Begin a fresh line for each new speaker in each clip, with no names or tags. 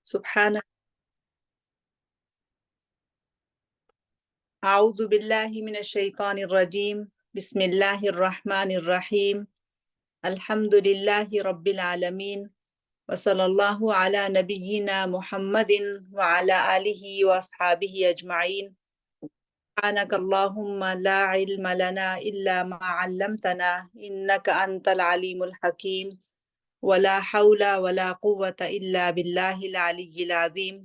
سبحانك أعوذ بالله من الشيطان الرجيم بسم الله الرحمن الرحيم الحمد لله رب العالمين وصلى الله على نبينا محمد وعلى آله وأصحابه أجمعين سبحانك اللهم لا علم لنا إلا ما علمتنا إنك أنت العليم الحكيم ولا حول ولا قوة إلا بالله العلي العظيم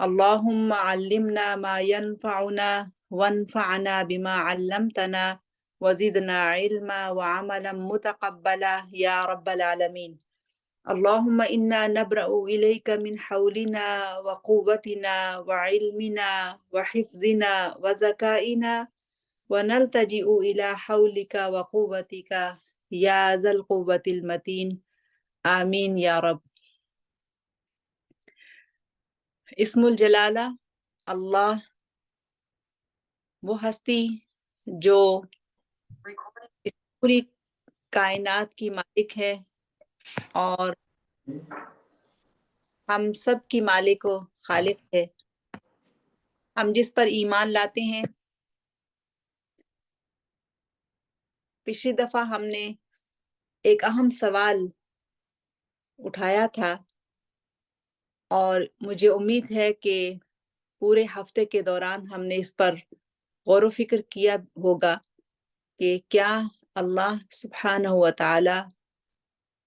اللهم علمنا ما ينفعنا وانفعنا بما علمتنا وزدنا علما وعملا متقبلا يا رب العالمين اللهم إنا نبرأ إليك من حولنا وقوتنا وعلمنا وحفظنا وذكائنا ونلتجئ إلى حولك وقوتك يا ذا القوة المتين آمين يا رب. اسم الجلالہ اللہ، وہ ہستی جو اس پوری کائنات کی مالک ہے اور ہم سب کی مالک و خالق ہے. ہم جس پر ایمان لاتے ہیں، پچھلی دفعہ ہم نے ایک اہم سوال اٹھایا تھا اور مجھے امید ہے کہ پورے ہفتے کے دوران ہم نے اس پر غور و فکر کیا ہوگا کہ کیا اللہ سبحانہ و تعالی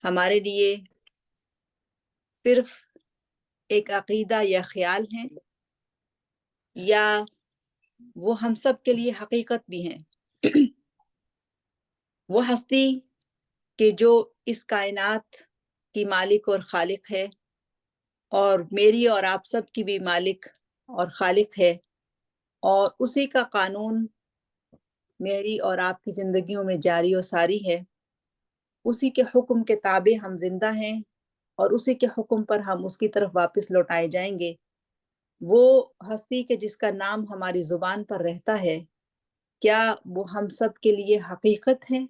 ہمارے لیے صرف ایک عقیدہ یا خیال ہیں یا وہ ہم سب کے لیے حقیقت بھی ہیں. وہ ہستی کہ جو اس کائنات کی مالک اور خالق ہے اور میری اور آپ سب کی بھی مالک اور خالق ہے، اور اسی کا قانون میری اور آپ کی زندگیوں میں جاری و ساری ہے. اسی کے حکم کے تابع ہم زندہ ہیں اور اسی کے حکم پر ہم اس کی طرف واپس لوٹائے جائیں گے. وہ ہستی کہ جس کا نام ہماری زبان پر رہتا ہے، کیا وہ ہم سب کے لیے حقیقت ہے؟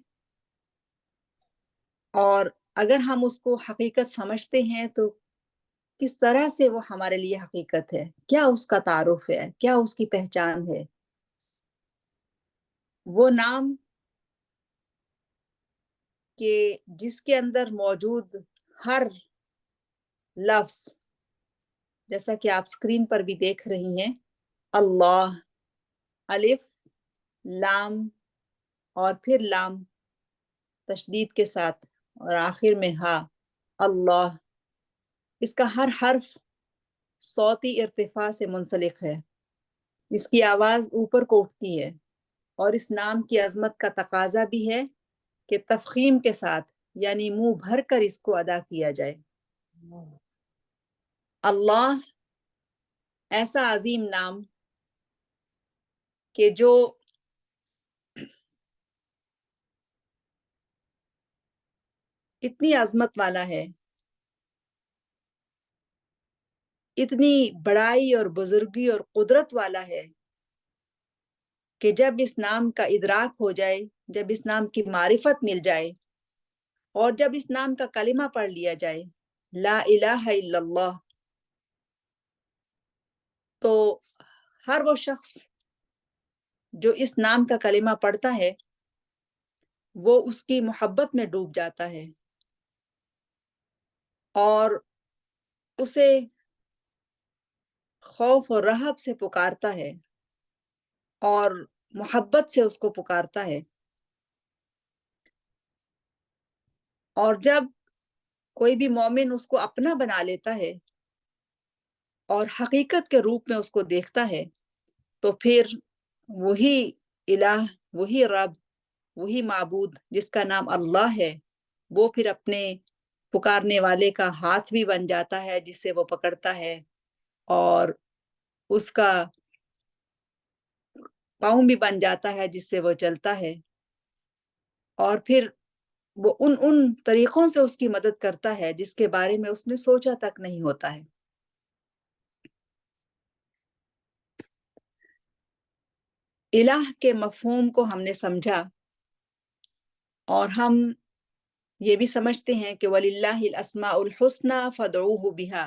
اور اگر ہم اس کو حقیقت سمجھتے ہیں تو کس طرح سے وہ ہمارے لیے حقیقت ہے؟ کیا اس کا تعارف ہے؟ کیا اس کی پہچان ہے؟ وہ نام کہ جس کے اندر موجود ہر لفظ، جیسا کہ آپ سکرین پر بھی دیکھ رہی ہیں، اللہ، الف، لام اور پھر لام تشدید کے ساتھ اور آخر میں ہا، اللہ، اس کا ہر حرف صوتی ارتفاع سے منسلک ہے. اس کی آواز اوپر کو اٹھتی ہے اور اس نام کی عظمت کا تقاضا بھی ہے کہ تفخیم کے ساتھ، یعنی منہ بھر کر اس کو ادا کیا جائے. اللہ ایسا عظیم نام کہ جو اتنی عظمت والا ہے، اتنی بڑائی اور بزرگی اور قدرت والا ہے کہ جب اس نام کا ادراک ہو جائے، جب اس نام کی معرفت مل جائے اور جب اس نام کا کلمہ پڑھ لیا جائے، لا الہ الا اللہ، تو ہر وہ شخص جو اس نام کا کلمہ پڑھتا ہے وہ اس کی محبت میں ڈوب جاتا ہے اور اسے خوف اور رہب سے پکارتا ہے اور محبت سے اس کو پکارتا ہے. اور جب کوئی بھی مومن اس کو اپنا بنا لیتا ہے اور حقیقت کے روپ میں اس کو دیکھتا ہے، تو پھر وہی الہ، وہی رب، وہی معبود جس کا نام اللہ ہے، وہ پھر اپنے پکارنے والے کا ہاتھ بھی بن جاتا ہے جس سے وہ پکڑتا ہے، اور اس کا پاؤں بھی بن جاتا ہے جس سے وہ چلتا ہے، اور پھر وہ ان طریقوں سے اس کی مدد کرتا ہے جس کے بارے میں اس نے سوچا تک نہیں ہوتا ہے. الہ کے مفہوم کو ہم نے سمجھا اور ہم یہ بھی سمجھتے ہیں کہ وَلِلَّهِ الْأَسْمَاءُ الْحُسْنَى فَادْعُوهُ بِهَا،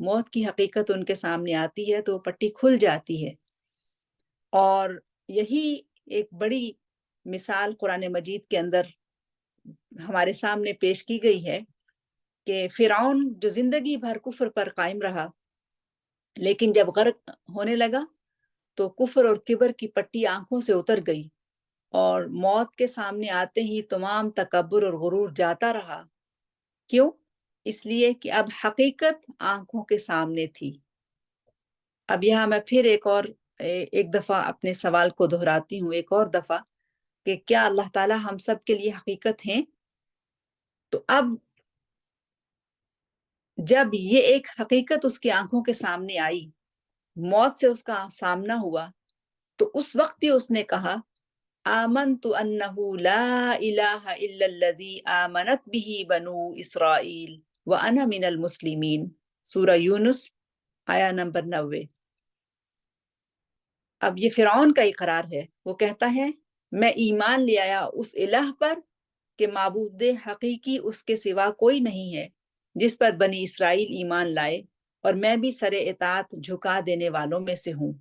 موت کی حقیقت ان کے سامنے آتی ہے تو وہ پٹی کھل جاتی ہے. اور یہی ایک بڑی مثال قرآن مجید کے اندر ہمارے سامنے پیش کی گئی ہے کہ فرعون جو زندگی بھر کفر پر قائم رہا، لیکن جب غرق ہونے لگا تو کفر اور کبر کی پٹی آنکھوں سے اتر گئی، اور موت کے سامنے آتے ہی تمام تکبر اور غرور جاتا رہا. کیوں؟ اس لیے کہ اب حقیقت آنکھوں کے سامنے تھی. اب یہاں میں پھر ایک دفعہ اپنے سوال کو دہراتی ہوں ایک اور دفعہ کہ کیا اللہ تعالیٰ ہم سب کے لیے حقیقت ہیں؟ تو اب جب یہ ایک حقیقت اس کی آنکھوں کے سامنے آئی، موت سے اس کا سامنا ہوا، تو اس وقت بھی اس نے کہا آمنت انہ لا الہ الا الذی آمنت به بنو اسرائیل وانا من المسلمین، سورہ یونس آیا نمبر 90. اب یہ فرعون کا اقرار ہے. وہ کہتا ہے میں ایمان لے آیا اس الہ پر کہ معبود حقیقی اس کے سوا کوئی نہیں ہے جس پر بنی اسرائیل ایمان لائے، اور میں بھی سر اطاعت جھکا دینے والوں میں سے ہوں.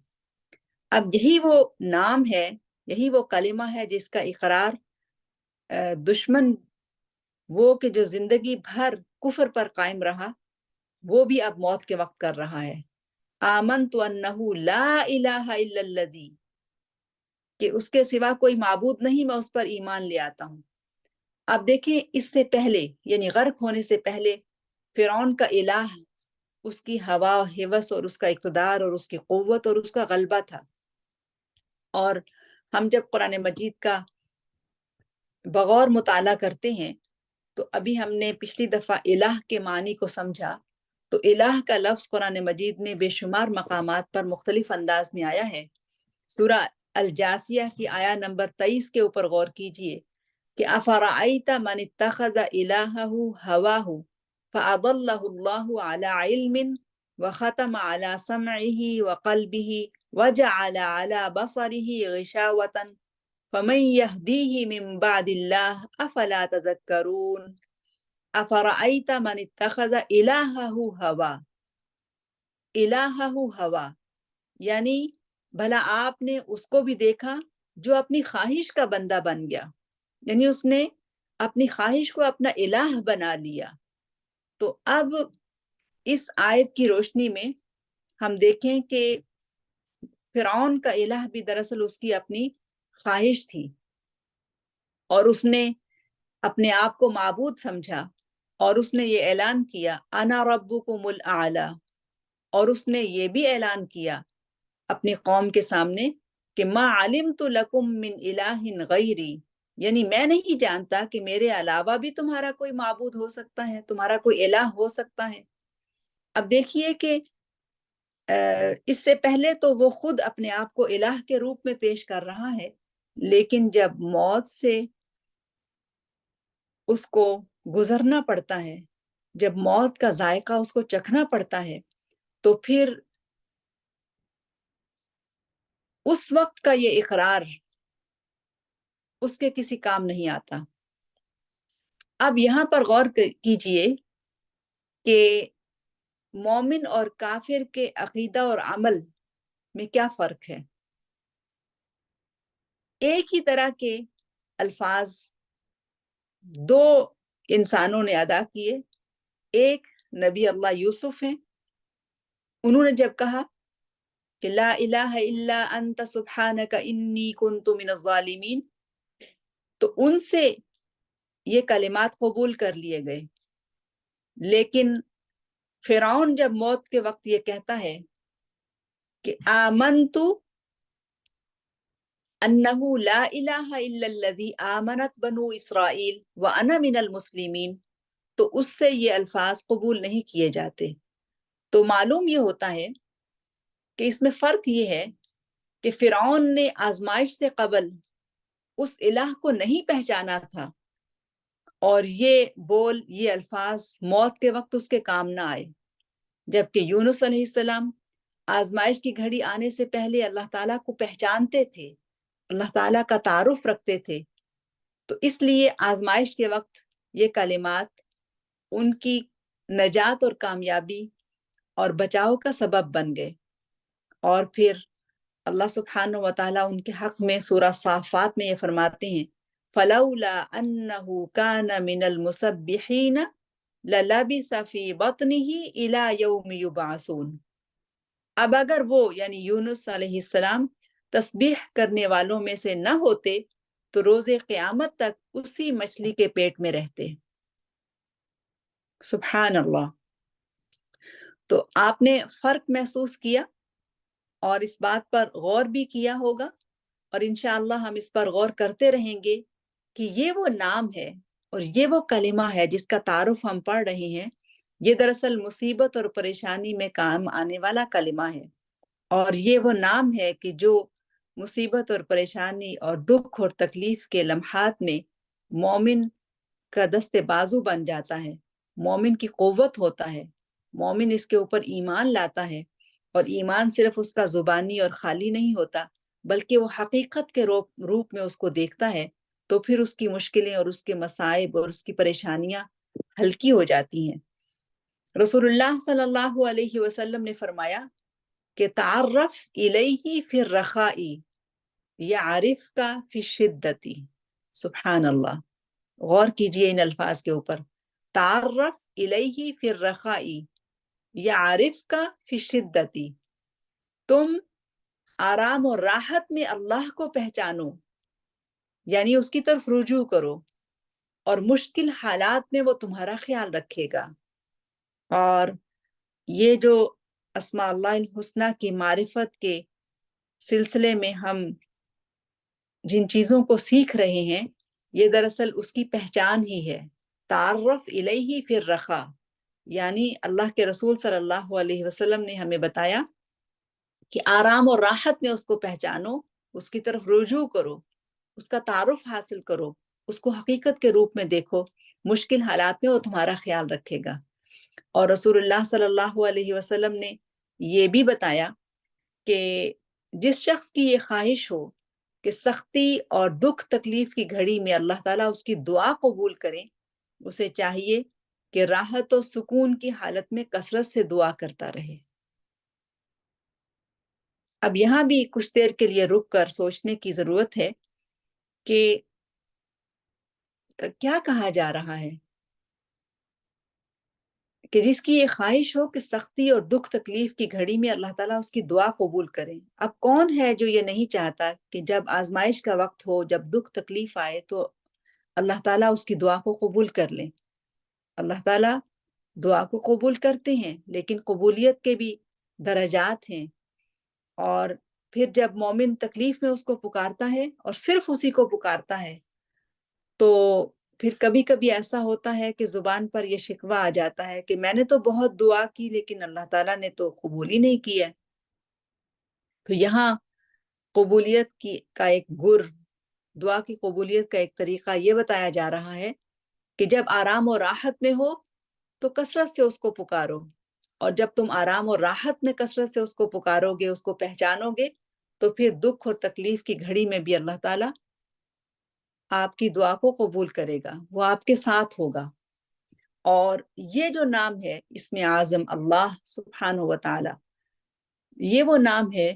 اب یہی وہ نام ہے، یہی وہ کلمہ ہے جس کا اقرار دشمن وہ کہ جو زندگی بھر کفر پر قائم رہا، وہ بھی اب موت کے وقت کر رہا ہے. آمنت انہ لا الہ الا الذی، کہ اس کے سوا کوئی معبود نہیں، میں اس پر ایمان لے آتا ہوں. اب دیکھیں اس سے پہلے یعنی غرق ہونے سے پہلے فرعون کا الہ اس کی ہوا ہوس اور اس کا اقتدار اور اس کی قوت اور اس کا غلبہ تھا. اور ہم جب قرآن مجید کا بغور مطالعہ کرتے ہیں تو ابھی ہم نے پچھلی دفعہ الہ کے معنی کو سمجھا. تو الہ کا لفظ قرآن مجید میں بے شمار مقامات پر مختلف انداز میں آیا ہے. سورہ الجاسیہ کی آیا نمبر 23 کے اوپر غور کیجئے کہ افرأیت من اتخذ الہہ ہواہ فاضلہ اللہ علی علم وختم علی سمعہ وقلبہ وجعل علی بصرہ غشاوۃ فمن یہدیہ من بعد اللہ افلا تذکرون. افرأیت من اتخذ الہہ ہوا، الہہ ہوا یعنی بھلا آپ نے اس کو بھی دیکھا جو اپنی خواہش کا بندہ بن گیا، یعنی اس نے اپنی خواہش کو اپنا الہ بنا لیا. تو اب اس آیت کی روشنی میں ہم دیکھیں کہ فرعون کا الہ بھی دراصل اس کی اپنی خواہش تھی، اور اس نے اپنے آپ کو معبود سمجھا، اور اس نے یہ اعلان کیا انا ربکم الاعلی، اور اس نے یہ بھی اعلان کیا اپنی قوم کے سامنے کہ ما علمت لکم من الہ غیری، یعنی میں نہیں جانتا کہ میرے علاوہ بھی تمہارا کوئی معبود ہو سکتا ہے، تمہارا کوئی الہ ہو سکتا ہے. اب دیکھیے کہ اس سے پہلے تو وہ خود اپنے آپ کو الہ کے روپ میں پیش کر رہا ہے، لیکن جب موت سے اس کو گزرنا پڑتا ہے، جب موت کا ذائقہ اس کو چکھنا پڑتا ہے، تو پھر اس وقت کا یہ اقرار اس کے کسی کام نہیں آتا. اب یہاں پر غور کیجئے کہ مومن اور کافر کے عقیدہ اور عمل میں کیا فرق ہے. ایک ہی طرح کے الفاظ دو انسانوں نے ادا کیے. ایک نبی اللہ یوسف ہیں، انہوں نے جب کہا کہ لا الہ الا انت سبحانک انی کنت من الظالمین، تو ان سے یہ کلمات قبول کر لیے گئے. لیکن فرعون جب موت کے وقت یہ کہتا ہے کہ آمنت انہ لا الہ الا الذی آمنت بنو اسرائیل وانا من المسلمین، تو اس سے یہ الفاظ قبول نہیں کیے جاتے. تو معلوم یہ ہوتا ہے کہ اس میں فرق یہ ہے کہ فرعون نے آزمائش سے قبل اس الہ کو نہیں پہچانا تھا، اور یہ الفاظ موت کے وقت اس کے کام نہ آئے. جبکہ یونس علیہ السلام آزمائش کی گھڑی آنے سے پہلے اللہ تعالیٰ کو پہچانتے تھے، اللہ تعالیٰ کا تعارف رکھتے تھے. تو اس لیے آزمائش کے وقت یہ کلمات ان کی نجات اور کامیابی اور بچاؤ کا سبب بن گئے۔ اور پھر اللہ سبحانہ و تعالیٰ ان کے حق میں سورہ صافات میں یہ فرماتے ہیں فَلَوْلَا أَنَّهُ كَانَ مِنَ الْمُسَبِّحِينَ لَلَبِثَ فِي بَطْنِهِ إِلَى يَوْمِ يُبْعَثُونَ۔ اب اگر وہ یعنی یونس علیہ السلام تسبیح کرنے والوں میں سے نہ ہوتے تو روز قیامت تک اسی مچھلی کے پیٹ میں رہتے۔ سبحان اللہ۔ تو آپ نے فرق محسوس کیا اور اس بات پر غور بھی کیا ہوگا، اور انشاءاللہ ہم اس پر غور کرتے رہیں گے کہ یہ وہ نام ہے اور یہ وہ کلمہ ہے جس کا تعارف ہم پڑھ رہے ہیں، یہ دراصل مصیبت اور پریشانی میں کام آنے والا کلمہ ہے، اور یہ وہ نام ہے کہ جو مصیبت اور پریشانی اور دکھ اور تکلیف کے لمحات میں مومن کا دست بازو بن جاتا ہے، مومن کی قوت ہوتا ہے، مومن اس کے اوپر ایمان لاتا ہے، اور ایمان صرف اس کا زبانی اور خالی نہیں ہوتا بلکہ وہ حقیقت کے روپ میں اس کو دیکھتا ہے، تو پھر اس کی مشکلیں اور اس کے مصائب اور اس کی پریشانیاں ہلکی ہو جاتی ہیں۔ رسول اللہ صلی اللہ علیہ وسلم نے فرمایا کہ تعرف الیہ فی الرخاء یعرف کا فی الشدۃ۔ سبحان اللہ، غور کیجئے ان الفاظ کے اوپر، تعرف الیہ فی الرخاء یعرف کا فی الشدۃ، تم آرام اور راحت میں اللہ کو پہچانو، یعنی اس کی طرف رجوع کرو، اور مشکل حالات میں وہ تمہارا خیال رکھے گا۔ اور یہ جو اسماء اللہ الحسنہ کی معرفت کے سلسلے میں ہم جن چیزوں کو سیکھ رہے ہیں، یہ دراصل اس کی پہچان ہی ہے۔ تعرف الیہ فی الرخاء، یعنی اللہ کے رسول صلی اللہ علیہ وسلم نے ہمیں بتایا کہ آرام اور راحت میں اس کو پہچانو، اس کی طرف رجوع کرو، اس کا تعارف حاصل کرو، اس کو حقیقت کے روپ میں دیکھو، مشکل حالات میں وہ تمہارا خیال رکھے گا۔ اور رسول اللہ صلی اللہ علیہ وسلم نے یہ بھی بتایا کہ جس شخص کی یہ خواہش ہو کہ سختی اور دکھ تکلیف کی گھڑی میں اللہ تعالیٰ اس کی دعا قبول کرے، اسے چاہیے کہ راحت و سکون کی حالت میں کثرت سے دعا کرتا رہے۔ اب یہاں بھی کچھ دیر کے لیے رک کر سوچنے کی ضرورت ہے کہ کیا کہا جا رہا ہے کہ جس کی یہ خواہش ہو کہ سختی اور دکھ تکلیف کی گھڑی میں اللہ تعالیٰ اس کی دعا قبول کرے۔ اب کون ہے جو یہ نہیں چاہتا کہ جب آزمائش کا وقت ہو، جب دکھ تکلیف آئے تو اللہ تعالیٰ اس کی دعا کو قبول کر لیں۔ اللہ تعالیٰ دعا کو قبول کرتے ہیں، لیکن قبولیت کے بھی درجات ہیں، اور پھر جب مومن تکلیف میں اس کو پکارتا ہے اور صرف اسی کو پکارتا ہے تو پھر کبھی کبھی ایسا ہوتا ہے کہ زبان پر یہ شکوہ آ جاتا ہے کہ میں نے تو بہت دعا کی لیکن اللہ تعالیٰ نے تو قبول ہی نہیں کیا۔ تو یہاں قبولیت کا ایک گر، دعا کی قبولیت کا ایک طریقہ یہ بتایا جا رہا ہے کہ جب آرام اور راحت میں ہو تو کثرت سے اس کو پکارو، اور جب تم آرام اور راحت میں کثرت سے اس کو پکارو گے، اس کو پہچانو گے، تو پھر دکھ اور تکلیف کی گھڑی میں بھی اللہ تعالیٰ آپ کی دعا کو قبول کرے گا، وہ آپ کے ساتھ ہوگا۔ اور یہ جو نام ہے اسم اعظم اللہ سبحانہ و تعالی، یہ وہ نام ہے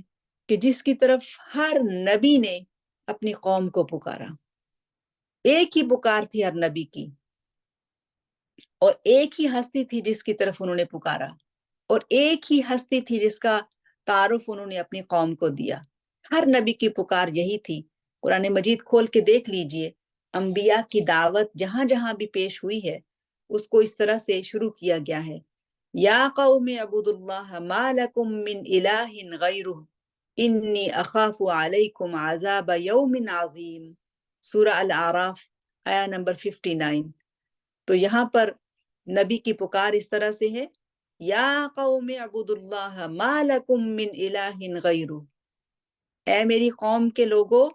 کہ جس کی طرف ہر نبی نے اپنی قوم کو پکارا۔ ایک ہی پکار تھی ہر نبی کی، اور ایک ہی ہستی تھی جس کی طرف انہوں نے پکارا، اور ایک ہی ہستی تھی جس کا تعارف انہوں نے اپنی قوم کو دیا۔ ہر نبی کی پکار یہی تھی۔ قرآن مجید کھول کے دیکھ لیجئے، انبیاء کی دعوت جہاں جہاں بھی پیش ہوئی ہے اس کو اس طرح سے شروع کیا گیا ہے، یا قوم اعبدوا اللہ ما لکم من الہ غیرہ انی اخاف علیکم عذاب یوم عظیم، سورہ الاعراف آیہ نمبر 59۔ تو یہاں پر نبی کی پکار اس طرح سے ہے، یا قوم اعبدوا اللہ ما لکم من الہ غیرہ، اے میری قوم کے لوگو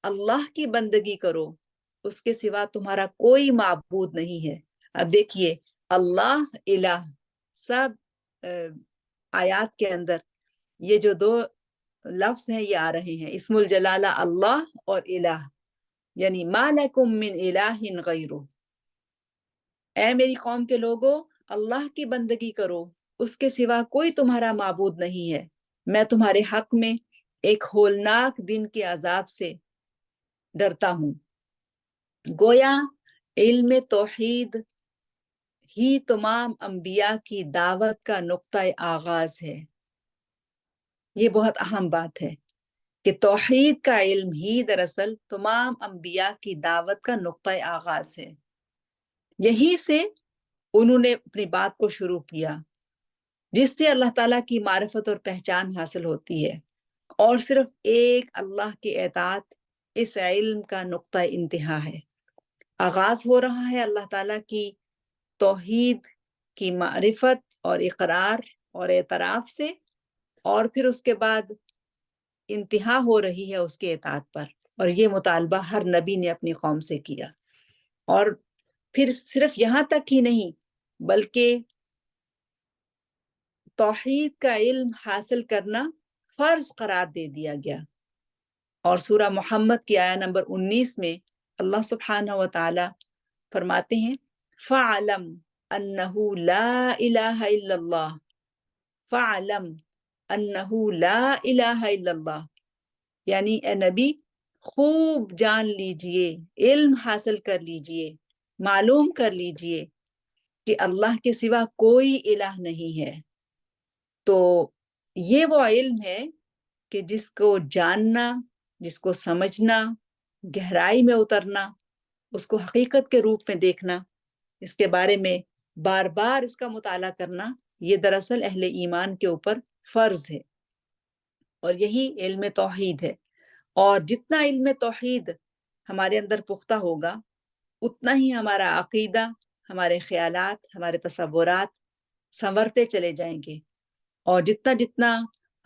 اللہ کی بندگی کرو، اس کے سوا تمہارا کوئی معبود نہیں ہے۔ اب دیکھیے، اللہ، الہ، سب آیات کے اندر یہ جو دو لفظ ہیں یہ آ رہے ہیں، اسم الجلالہ اللہ اور الہ، یعنی ما لکم من الہ غیرہ، اے میری قوم کے لوگو اللہ کی بندگی کرو، اس کے سوا کوئی تمہارا معبود نہیں ہے، میں تمہارے حق میں ایک ہولناک دن کے عذاب سے ڈرتا ہوں۔ گویا علم توحید ہی تمام انبیاء کی دعوت کا نقطہ آغاز ہے۔ یہ بہت اہم بات ہے کہ توحید کا علم ہی دراصل تمام انبیاء کی دعوت کا نقطہ آغاز ہے۔ یہی سے انہوں نے اپنی بات کو شروع کیا، جس سے اللہ تعالیٰ کی معرفت اور پہچان حاصل ہوتی ہے، اور صرف ایک اللہ کی اطاعت اس علم کا نقطہ انتہا ہے۔ آغاز ہو رہا ہے اللہ تعالیٰ کی توحید کی معرفت اور اقرار اور اعتراف سے، اور پھر اس کے بعد انتہا ہو رہی ہے اس کے اطاعت پر، اور یہ مطالبہ ہر نبی نے اپنی قوم سے کیا۔ اور پھر صرف یہاں تک ہی نہیں، بلکہ توحید کا علم حاصل کرنا فرض قرار دے دیا گیا۔ اور سورہ محمد کی آیہ نمبر 19 میں اللہ سبحانہ و تعالی فرماتے ہیں فَعْلَمْ أَنَّهُ لَا إِلَهَ إِلَّا اللَّهُ فَعْلَمْ أَنَّهُ لَا إِلَهَ إِلَّا اللَّهُ، یعنی اے نبی خوب جان لیجئے، علم حاصل کر لیجئے، معلوم کر لیجئے کہ اللہ کے سوا کوئی الہ نہیں ہے۔ تو یہ وہ علم ہے کہ جس کو جاننا، جس کو سمجھنا، گہرائی میں اترنا، اس کو حقیقت کے روپ میں دیکھنا، اس کے بارے میں بار بار اس کا مطالعہ کرنا، یہ دراصل اہل ایمان کے اوپر فرض ہے، اور یہی علم توحید ہے۔ اور جتنا علم توحید ہمارے اندر پختہ ہوگا، اتنا ہی ہمارا عقیدہ، ہمارے خیالات، ہمارے تصورات سنورتے چلے جائیں گے، اور جتنا جتنا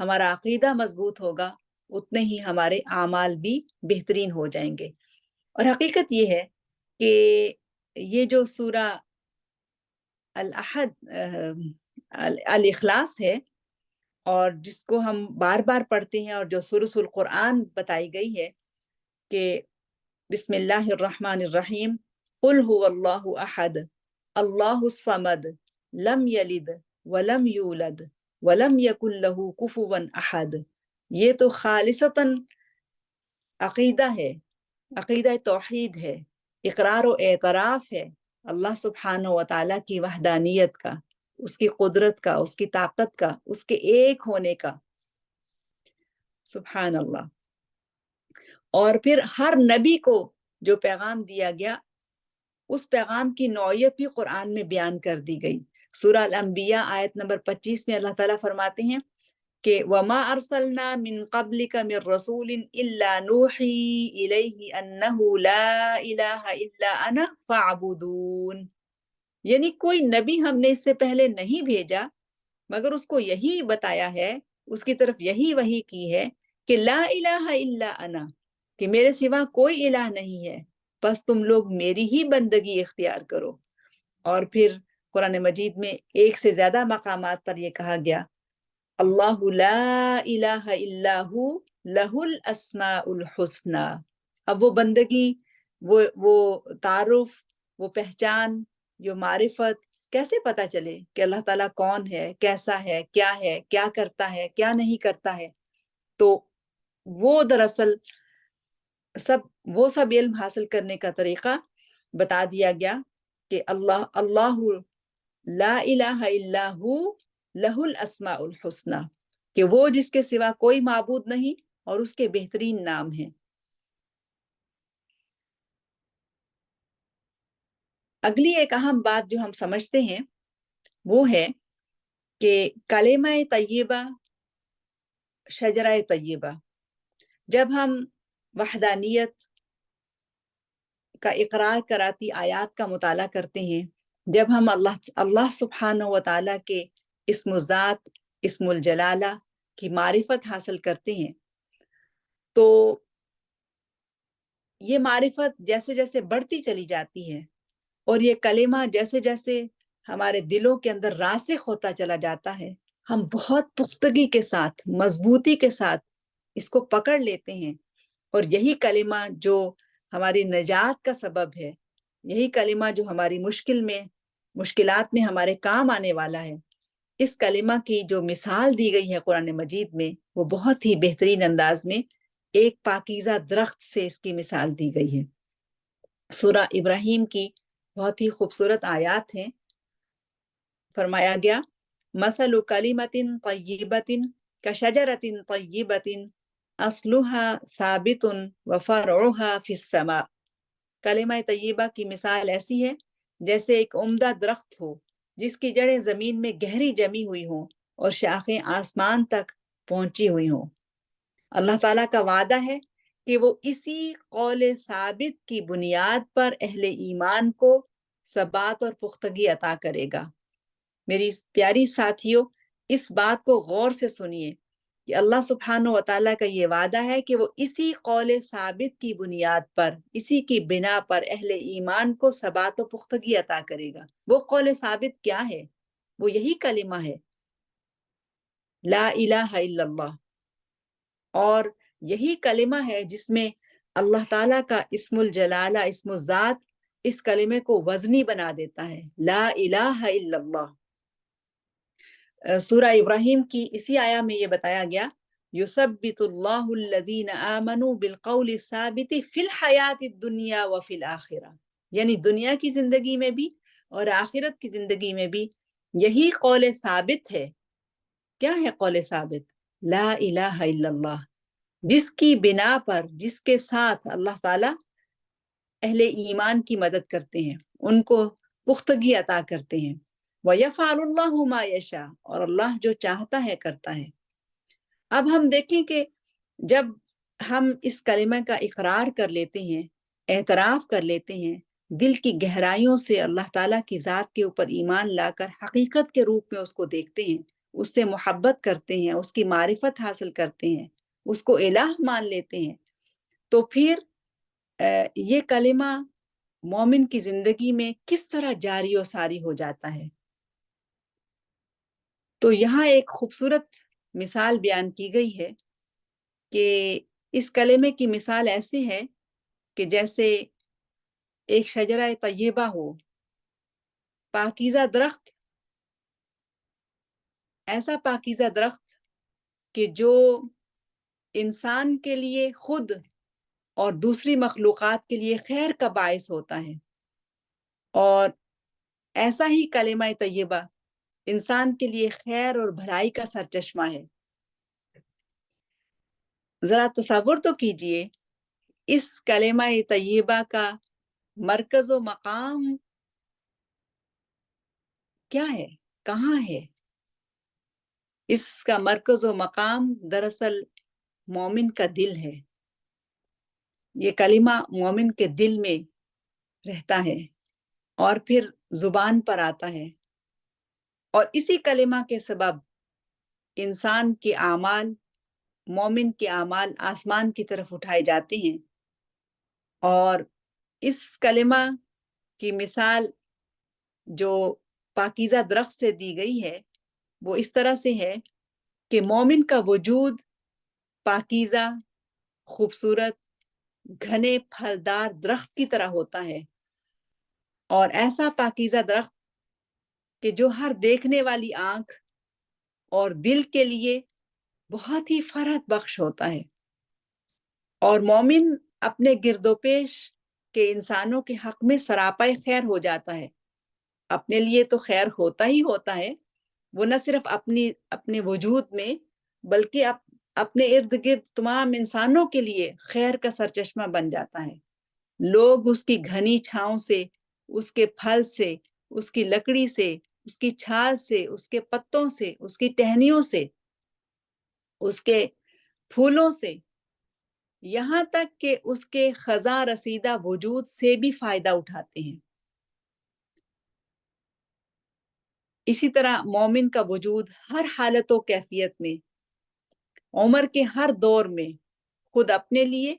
ہمارا عقیدہ مضبوط ہوگا، اتنے ہی ہمارے اعمال بھی بہترین ہو جائیں گے۔ اور حقیقت یہ ہے کہ یہ جو سورہ الاحد الاخلاص ہے، اور جس کو ہم بار بار پڑھتے ہیں، اور جو ثلث القرآن بتائی گئی ہے کہ بسم اللہ الرحمن الرحیم قل هو اللہ احد اللہ الصمد لم یلد ولم یولد ولم یکن له کفوا احد، یہ تو خالصتاً عقیدہ ہے، عقیدہ توحید ہے، اقرار و اعتراف ہے اللہ سبحانہ و تعالیٰ کی وحدانیت کا، اس کی قدرت کا، اس کی طاقت کا، اس کے ایک ہونے کا۔ سبحان اللہ۔ اور پھر ہر نبی کو جو پیغام دیا گیا، اس پیغام کی نوعیت بھی قرآن میں بیان کر دی گئی۔ سورہ الانبیاء آیت نمبر 25 میں اللہ تعالیٰ فرماتے ہیں کہ وَمَا أَرْسَلْنَا مِن قَبْلِكَ مِن رَّسُولٍ إِلَّا نُوحِي إِلَيْهِ أَنَّهُ لَا إِلَٰهَ إِلَّا أَنَا فَاعْبُدُونِ، یعنی کوئی نبی ہم نے اس سے پہلے نہیں بھیجا مگر اس کو یہی بتایا ہے، اس کی طرف یہی وحی کی ہے کہ لا الہ الا انا، کہ میرے سوا کوئی الہ نہیں ہے، بس تم لوگ میری ہی بندگی اختیار کرو۔ اور پھر قرآن مجید میں ایک سے زیادہ مقامات پر یہ کہا گیا اللہ لا الہ الا ہو لہ الاسماء الحسنی۔ اب وہ بندگی، وہ تعارف، وہ پہچان، جو معرفت کیسے پتا چلے کہ اللہ تعالیٰ کون ہے، کیسا ہے، کیا کرتا ہے، کیا نہیں کرتا ہے؟ تو وہ دراصل وہ سب علم حاصل کرنے کا طریقہ بتا دیا گیا کہ اللہ لا الہ الا ہو لہ الاسماء الحسنی، کہ وہ جس کے سوا کوئی معبود نہیں اور اس کے بہترین نام ہیں۔ اگلی ایک اہم بات جو ہم سمجھتے ہیں وہ ہے کہ کلمہ طیبہ، شجرہ طیبہ، جب ہم وحدانیت کا اقرار کراتی آیات کا مطالعہ کرتے ہیں، جب ہم اللہ سبحانہ و تعالیٰ کے اسم الذات، اسم الجلالہ کی معرفت حاصل کرتے ہیں، تو یہ معرفت جیسے جیسے بڑھتی چلی جاتی ہے، اور یہ کلمہ جیسے جیسے ہمارے دلوں کے اندر راسخ ہوتا چلا جاتا ہے، ہم بہت پختگی کے ساتھ، مضبوطی کے ساتھ اس کو پکڑ لیتے ہیں، اور یہی کلمہ جو ہماری نجات کا سبب ہے، یہی کلمہ جو ہماری مشکلات میں ہمارے کام آنے والا ہے، اس کلمہ کی جو مثال دی گئی ہے قرآن مجید میں وہ بہت ہی بہترین انداز میں ایک پاکیزہ درخت سے اس کی مثال دی گئی ہے۔ سورہ ابراہیم کی بہت ہی خوبصورت آیات ہیں۔ فرمایا گیا مثل کلمۃ طیبۃ کشجرۃ طیبۃ اصلها ثابت وفرعها فی السماء۔ کلمہ طیبہ کی مثال ایسی ہے جیسے ایک عمدہ درخت ہو جس کی جڑیں زمین میں گہری جمی ہوئی ہوں اور شاخیں آسمان تک پہنچی ہوئی ہوں۔ اللہ تعالیٰ کا وعدہ ہے کہ وہ اسی قول ثابت کی بنیاد پر اہل ایمان کو ثبات اور پختگی عطا کرے گا۔ میری پیاری ساتھیوں، اس بات کو غور سے سنیے کہ اللہ سبحانہ و تعالیٰ کا یہ وعدہ ہے کہ وہ اسی قول ثابت کی بنیاد پر، اسی کی بنا پر اہل ایمان کو ثبات و پختگی عطا کرے گا۔ وہ قول ثابت کیا ہے؟ وہ یہی کلمہ ہے، لا الہ الا اللہ، اور یہی کلمہ ہے جس میں اللہ تعالیٰ کا اسم الجلالہ، اسم الذات، اس کلمے کو وزنی بنا دیتا ہے، لا الہ الا اللہ۔ سورہ ابراہیم کی اسی آیہ میں یہ بتایا گیا یثبت اللہ الذین آمنوا بالقول الثابت فی الحیات الدنیا وفی الآخرہ، یعنی دنیا کی زندگی میں بھی اور آخرت کی زندگی میں بھی یہی قول ثابت ہے۔ کیا ہے قول ثابت؟ لا الہ الا اللہ، جس کی بنا پر، جس کے ساتھ اللہ تعالیٰ اہل ایمان کی مدد کرتے ہیں، ان کو پختگی عطا کرتے ہیں۔ وَيَفْعَلُ اللَّهُ مَا يَشَاءُ، اور اللہ جو چاہتا ہے کرتا ہے۔ اب ہم دیکھیں کہ جب ہم اس کلمہ کا اقرار کر لیتے ہیں، اعتراف کر لیتے ہیں، دل کی گہرائیوں سے اللہ تعالیٰ کی ذات کے اوپر ایمان لا کر حقیقت کے روپ میں اس کو دیکھتے ہیں، اس سے محبت کرتے ہیں، اس کی معرفت حاصل کرتے ہیں، اس کو الہ مان لیتے ہیں، تو پھر یہ کلمہ مومن کی زندگی میں کس طرح جاری و ساری ہو جاتا ہے۔ تو یہاں ایک خوبصورت مثال بیان کی گئی ہے کہ اس کلمے کی مثال ایسی ہے کہ جیسے ایک شجرہ طیبہ ہو، پاکیزہ درخت، ایسا پاکیزہ درخت کہ جو انسان کے لیے خود اور دوسری مخلوقات کے لیے خیر کا باعث ہوتا ہے، اور ایسا ہی کلمہ طیبہ انسان کے لیے خیر اور بھلائی کا سرچشمہ ہے۔ ذرا تصور تو کیجئے اس کلمہ طیبہ کا مرکز و مقام کیا ہے، کہاں ہے؟ اس کا مرکز و مقام دراصل مومن کا دل ہے۔ یہ کلمہ مومن کے دل میں رہتا ہے اور پھر زبان پر آتا ہے، اور اسی کلمہ کے سبب انسان کے اعمال، مومن کے اعمال آسمان کی طرف اٹھائے جاتے ہیں۔ اور اس کلمہ کی مثال جو پاکیزہ درخت سے دی گئی ہے وہ اس طرح سے ہے کہ مومن کا وجود پاکیزہ، خوبصورت، گھنے پھلدار درخت کی طرح ہوتا ہے، اور ایسا پاکیزہ درخت کہ جو ہر دیکھنے والی آنکھ اور دل کے لیے بہت ہی فرحت بخش ہوتا ہے۔ اور مومن اپنے گرد و پیش کے انسانوں کے حق میں سراپا خیر ہو جاتا ہے۔ اپنے لیے تو خیر ہوتا ہی ہوتا ہے، وہ نہ صرف اپنے وجود میں بلکہ اپنے ارد گرد تمام انسانوں کے لیے خیر کا سرچشمہ بن جاتا ہے۔ لوگ اس کی گھنی چھاؤں سے، اس کے پھل سے، اس کی لکڑی سے، اس کی چھال سے، اس کے پتوں سے، اس کی ٹہنیوں سے، اس کے پھولوں سے، یہاں تک کہ اس کے خزاں رسیدہ وجود سے بھی فائدہ اٹھاتے ہیں۔ اسی طرح مومن کا وجود ہر حالت و کیفیت میں، عمر کے ہر دور میں، خود اپنے لیے،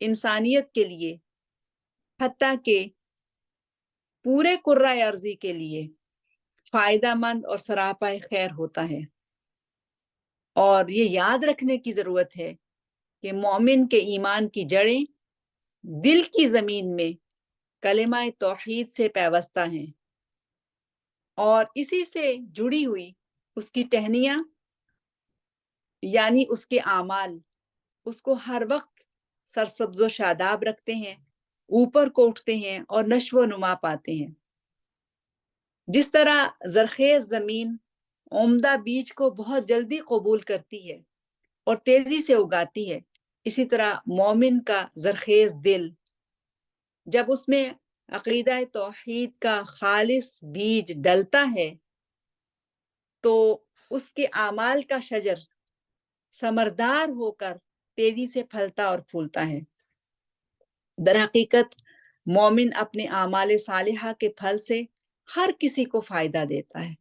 انسانیت کے لیے، حتیٰ کہ پورے کرۂ ارضی کے لیے فائدہ مند اور سراپا خیر ہوتا ہے۔ اور یہ یاد رکھنے کی ضرورت ہے کہ مومن کے ایمان کی جڑیں دل کی زمین میں کلمہ توحید سے پیوستہ ہیں، اور اسی سے جڑی ہوئی اس کی ٹہنیاں یعنی اس کے اعمال اس کو ہر وقت سرسبز و شاداب رکھتے ہیں، اوپر کو اٹھتے ہیں اور نشو و نما پاتے ہیں۔ جس طرح زرخیز زمین عمدہ بیج کو بہت جلدی قبول کرتی ہے اور تیزی سے اگاتی ہے، اسی طرح مومن کا زرخیز دل جب اس میں عقیدہ توحید کا خالص بیج ڈلتا ہے تو اس کے اعمال کا شجر ثمردار ہو کر تیزی سے پھلتا اور پھولتا ہے۔ در حقیقت مومن اپنے اعمال صالحہ کے پھل سے ہر کسی کو فائدہ دیتا ہے۔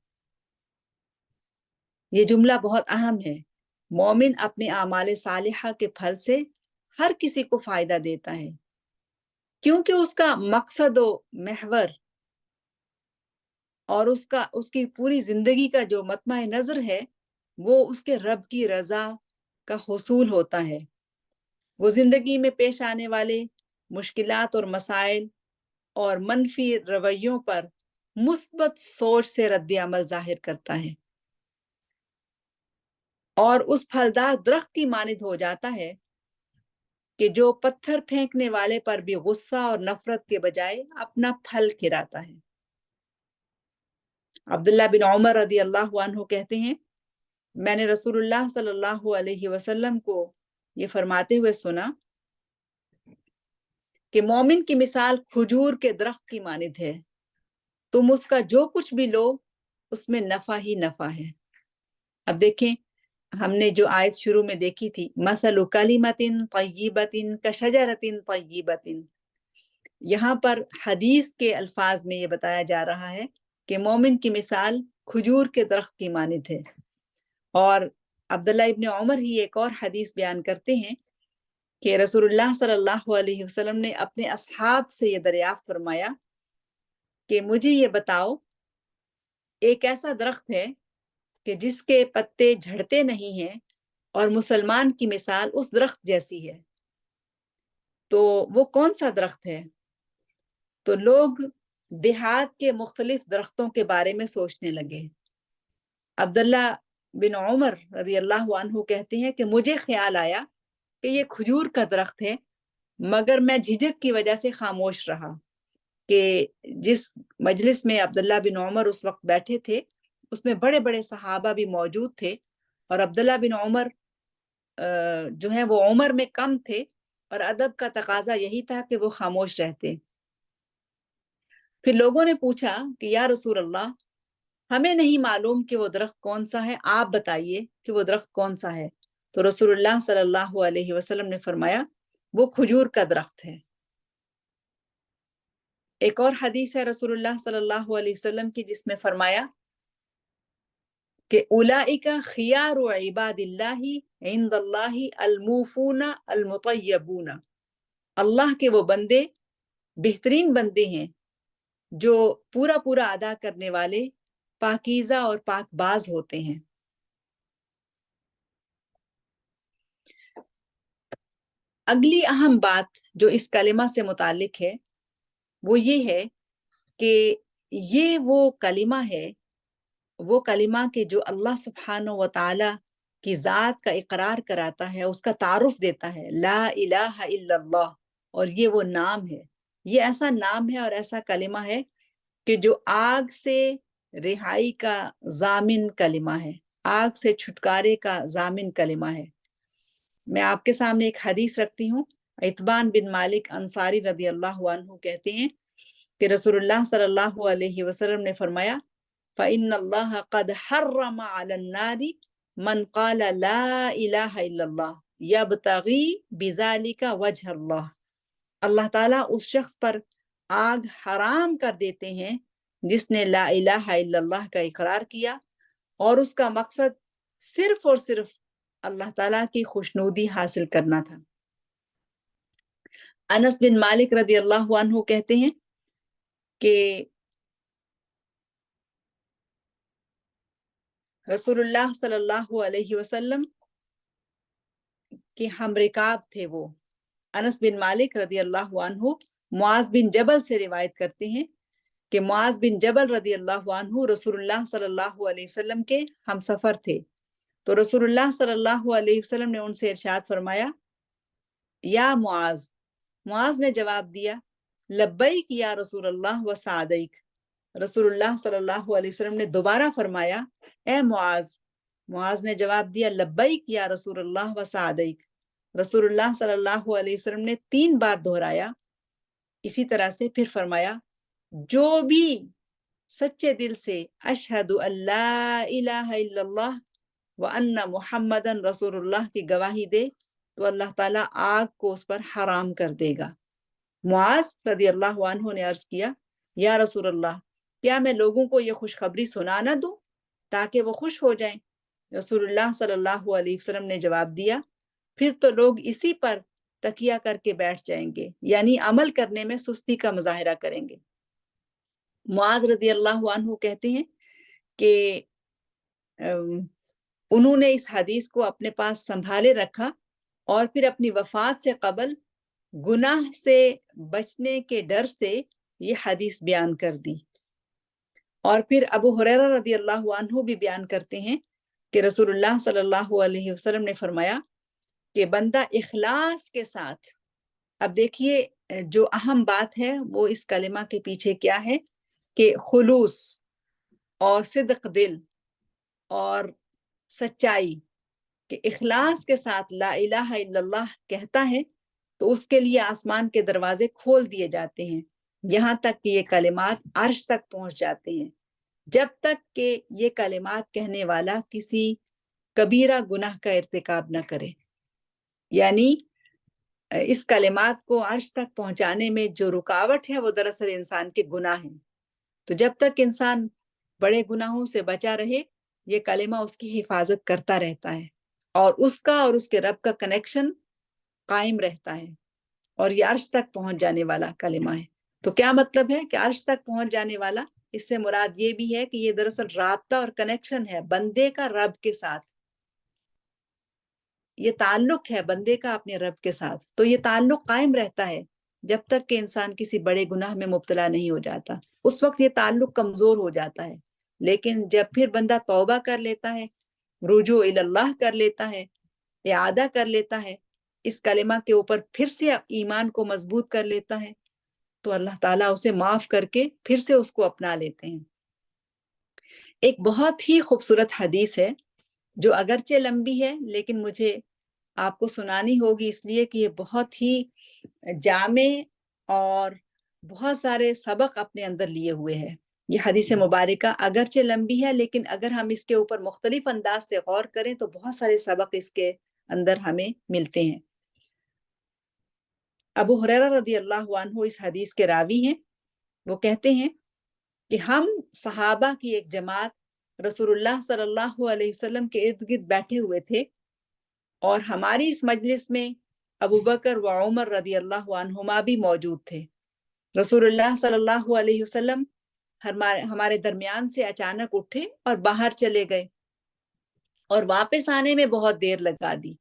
یہ جملہ بہت اہم ہے، مومن اپنے اعمال صالحہ کے پھل سے ہر کسی کو فائدہ دیتا ہے، کیونکہ اس کا مقصد و محور اور اس کی پوری زندگی کا جو مطمع نظر ہے وہ اس کے رب کی رضا کا حصول ہوتا ہے۔ وہ زندگی میں پیش آنے والے مشکلات اور مسائل اور منفی رویوں پر مثبت سوچ سے رد عمل ظاہر کرتا ہے اور اس پھلدار درخت کی مانند ہو جاتا ہے کہ جو پتھر پھینکنے والے پر بھی غصہ اور نفرت کے بجائے اپنا پھل کھراتا ہے۔ عبداللہ بن عمر رضی اللہ عنہ کہتے ہیں، میں نے رسول اللہ صلی اللہ علیہ وسلم کو یہ فرماتے ہوئے سنا کہ مومن کی مثال کھجور کے درخت کی مانند ہے، تم اس کا جو کچھ بھی لو اس میں نفع ہی نفع ہے۔ اب دیکھیں، ہم نے جو آیت شروع میں دیکھی تھی، مثل کلمۃ طیبۃ کشجرۃ طیبۃ، یہاں پر حدیث کے الفاظ میں یہ بتایا جا رہا ہے کہ مومن کی مثال کھجور کے درخت کی مانند ہے۔ اور عبداللہ ابن عمر ہی ایک اور حدیث بیان کرتے ہیں کہ رسول اللہ صلی اللہ علیہ وسلم نے اپنے اصحاب سے یہ دریافت فرمایا کہ مجھے یہ بتاؤ، ایک ایسا درخت ہے کہ جس کے پتے جھڑتے نہیں ہیں اور مسلمان کی مثال اس درخت جیسی ہے، تو وہ کون سا درخت ہے؟ تو لوگ دیہات کے مختلف درختوں کے بارے میں سوچنے لگے۔ عبداللہ بن عمر رضی اللہ عنہ کہتے ہیں کہ مجھے خیال آیا کہ یہ کھجور کا درخت ہے، مگر میں جھجک کی وجہ سے خاموش رہا کہ جس مجلس میں عبداللہ بن عمر اس وقت بیٹھے تھے اس میں بڑے بڑے صحابہ بھی موجود تھے، اور عبداللہ بن عمر جو ہیں وہ عمر میں کم تھے اور ادب کا تقاضا یہی تھا کہ وہ خاموش رہتے۔ پھر لوگوں نے پوچھا کہ یا رسول اللہ، ہمیں نہیں معلوم کہ وہ درخت کون سا ہے، آپ بتائیے کہ وہ درخت کون سا ہے۔ تو رسول اللہ صلی اللہ علیہ وسلم نے فرمایا وہ کھجور کا درخت ہے۔ ایک اور حدیث ہے رسول اللہ صلی اللہ علیہ وسلم کی جس میں فرمایا کہ اولئک خیار عباد اللہ عند اللہ الموفون المطیبون، اللہ کے وہ بندے بہترین بندے ہیں جو پورا پورا ادا کرنے والے، پاکیزہ اور پاک باز ہوتے ہیں۔ اگلی اہم بات جو اس کلمہ سے متعلق ہے وہ یہ ہے کہ یہ وہ کلمہ ہے، وہ کلمہ کہ جو اللہ سبحانہ و تعالی کی ذات کا اقرار کراتا ہے، اس کا تعارف دیتا ہے، لا الہ الا اللہ، اور یہ وہ نام ہے، یہ ایسا نام ہے اور ایسا کلمہ ہے کہ جو آگ سے رہائی کا ضامن کلمہ ہے، آگ سے چھٹکارے کا ضامن کلمہ ہے۔ میں آپ کے سامنے ایک حدیث رکھتی ہوں۔ عتبان بن مالک انصاری رضی اللہ عنہ کہتے ہیں کہ رسول اللہ صلی اللہ علیہ وسلم نے فرمایا فَإِنَّ اللَّهَ قَدْ حَرَّمَ عَلَى النَّارِ مَنْ قَالَ لَا إِلَهَ إِلَّا اللَّهِ يَبْتَغِي بِذَلِكَ وَجْهَ اللَّهِ، اللہ تعالیٰ اس شخص پر آگ حرام کر دیتے ہیں جس نے لا الہ الا اللہ کا اقرار کیا اور اس کا مقصد صرف اور صرف اللہ تعالیٰ کی خوشنودی حاصل کرنا تھا۔ انس بن مالک رضی اللہ عنہ کہتے ہیں کہ رسول اللہ صلی اللہ علیہ وسلم کے ہم رکاب تھے وہ۔ انس بن مالک رضی اللہ عنہ معاذ بن جبل سے روایت کرتے ہیں کہ معاذ بن جبل رضی اللہ عنہ رسول اللہ صلی اللہ علیہ وسلم کے ہم سفر تھے، تو رسول اللہ صلی اللہ علیہ وسلم نے ان سے ارشاد فرمایا یا معاذ، معاذ نے جواب دیا لبیک یا رسول اللہ و سعدیک، رسول اللہ صلی اللہ علیہ وسلم نے دوبارہ فرمایا اے معاذ، معاذ نے جواب دیا لبیک یا رسول اللہ و سعدیک، رسول اللہ صلی اللہ علیہ وسلم نے 3 بار دہرایا، اسی طرح سے پھر فرمایا جو بھی سچے دل سے اشہد اللہ الہ الا اللہ وان محمدن رسول اللہ کی گواہی دے تو اللہ تعالیٰ آگ کو اس پر حرام کر دے گا۔ معاذ رضی اللہ عنہ نے عرض کیا یا رسول اللہ، کیا میں لوگوں کو یہ خوشخبری سنا نہ دوں تاکہ وہ خوش ہو جائیں؟ رسول اللہ صلی اللہ علیہ وسلم نے جواب دیا پھر تو لوگ اسی پر تکیہ کر کے بیٹھ جائیں گے، یعنی عمل کرنے میں سستی کا مظاہرہ کریں گے۔ معاذ رضی اللہ عنہ کہتے ہیں کہ انہوں نے اس حدیث کو اپنے پاس سنبھالے رکھا اور پھر اپنی وفات سے قبل گناہ سے بچنے کے ڈر سے یہ حدیث بیان کر دی۔ اور پھر ابو ہریرہ رضی اللہ عنہ بھی بیان کرتے ہیں کہ رسول اللہ صلی اللہ علیہ وسلم نے فرمایا کہ بندہ اخلاص کے ساتھ، اب دیکھیے جو اہم بات ہے وہ اس کلمہ کے پیچھے کیا ہے کہ خلوص اور صدق دل اور سچائی، کہ اخلاص کے ساتھ لا الہ الا اللہ کہتا ہے تو اس کے لیے آسمان کے دروازے کھول دیے جاتے ہیں، یہاں تک کہ یہ کلمات عرش تک پہنچ جاتے ہیں، جب تک کہ یہ کلمات کہنے والا کسی کبیرہ گناہ کا ارتکاب نہ کرے۔ یعنی اس کلمات کو عرش تک پہنچانے میں جو رکاوٹ ہے وہ دراصل انسان کے گناہ ہیں، تو جب تک انسان بڑے گناہوں سے بچا رہے یہ کلمہ اس کی حفاظت کرتا رہتا ہے اور اس کا اور اس کے رب کا کنیکشن قائم رہتا ہے، اور یہ عرش تک پہنچ جانے والا کلمہ ہے۔ تو کیا مطلب ہے کہ عرش تک پہنچ جانے والا، اس سے مراد یہ بھی ہے کہ یہ دراصل رابطہ اور کنیکشن ہے بندے کا رب کے ساتھ، یہ تعلق ہے بندے کا اپنے رب کے ساتھ، تو یہ تعلق قائم رہتا ہے جب تک کہ انسان کسی بڑے گناہ میں مبتلا نہیں ہو جاتا، اس وقت یہ تعلق کمزور ہو جاتا ہے، لیکن جب پھر بندہ توبہ کر لیتا ہے، رجوع اللہ کر لیتا ہے، اعادہ کر لیتا ہے، اس کلمہ کے اوپر پھر سے ایمان کو مضبوط کر لیتا ہے تو اللہ تعالیٰ اسے معاف کر کے پھر سے اس کو اپنا لیتے ہیں۔ ایک بہت ہی خوبصورت حدیث ہے جو اگرچہ لمبی ہے لیکن مجھے آپ کو سنانی ہوگی اس لیے کہ یہ بہت ہی جامع اور بہت سارے سبق اپنے اندر لیے ہوئے ہے۔ یہ حدیث مبارکہ اگرچہ لمبی ہے لیکن اگر ہم اس کے اوپر مختلف انداز سے غور کریں تو بہت سارے سبق اس کے اندر ہمیں ملتے ہیں۔ ابو ہریرہ رضی اللہ عنہ اس حدیث کے راوی ہیں، وہ کہتے ہیں کہ ہم صحابہ کی ایک جماعت رسول اللہ صلی اللہ علیہ وسلم کے ارد گرد بیٹھے ہوئے تھے اور ہماری اس مجلس میں ابو بکر و عمر رضی اللہ عنہما بھی موجود تھے۔ رسول اللہ صلی اللہ علیہ وسلم ہمارے درمیان سے اچانک اٹھے اور باہر چلے گئے اور واپس آنے میں بہت دیر لگا دی۔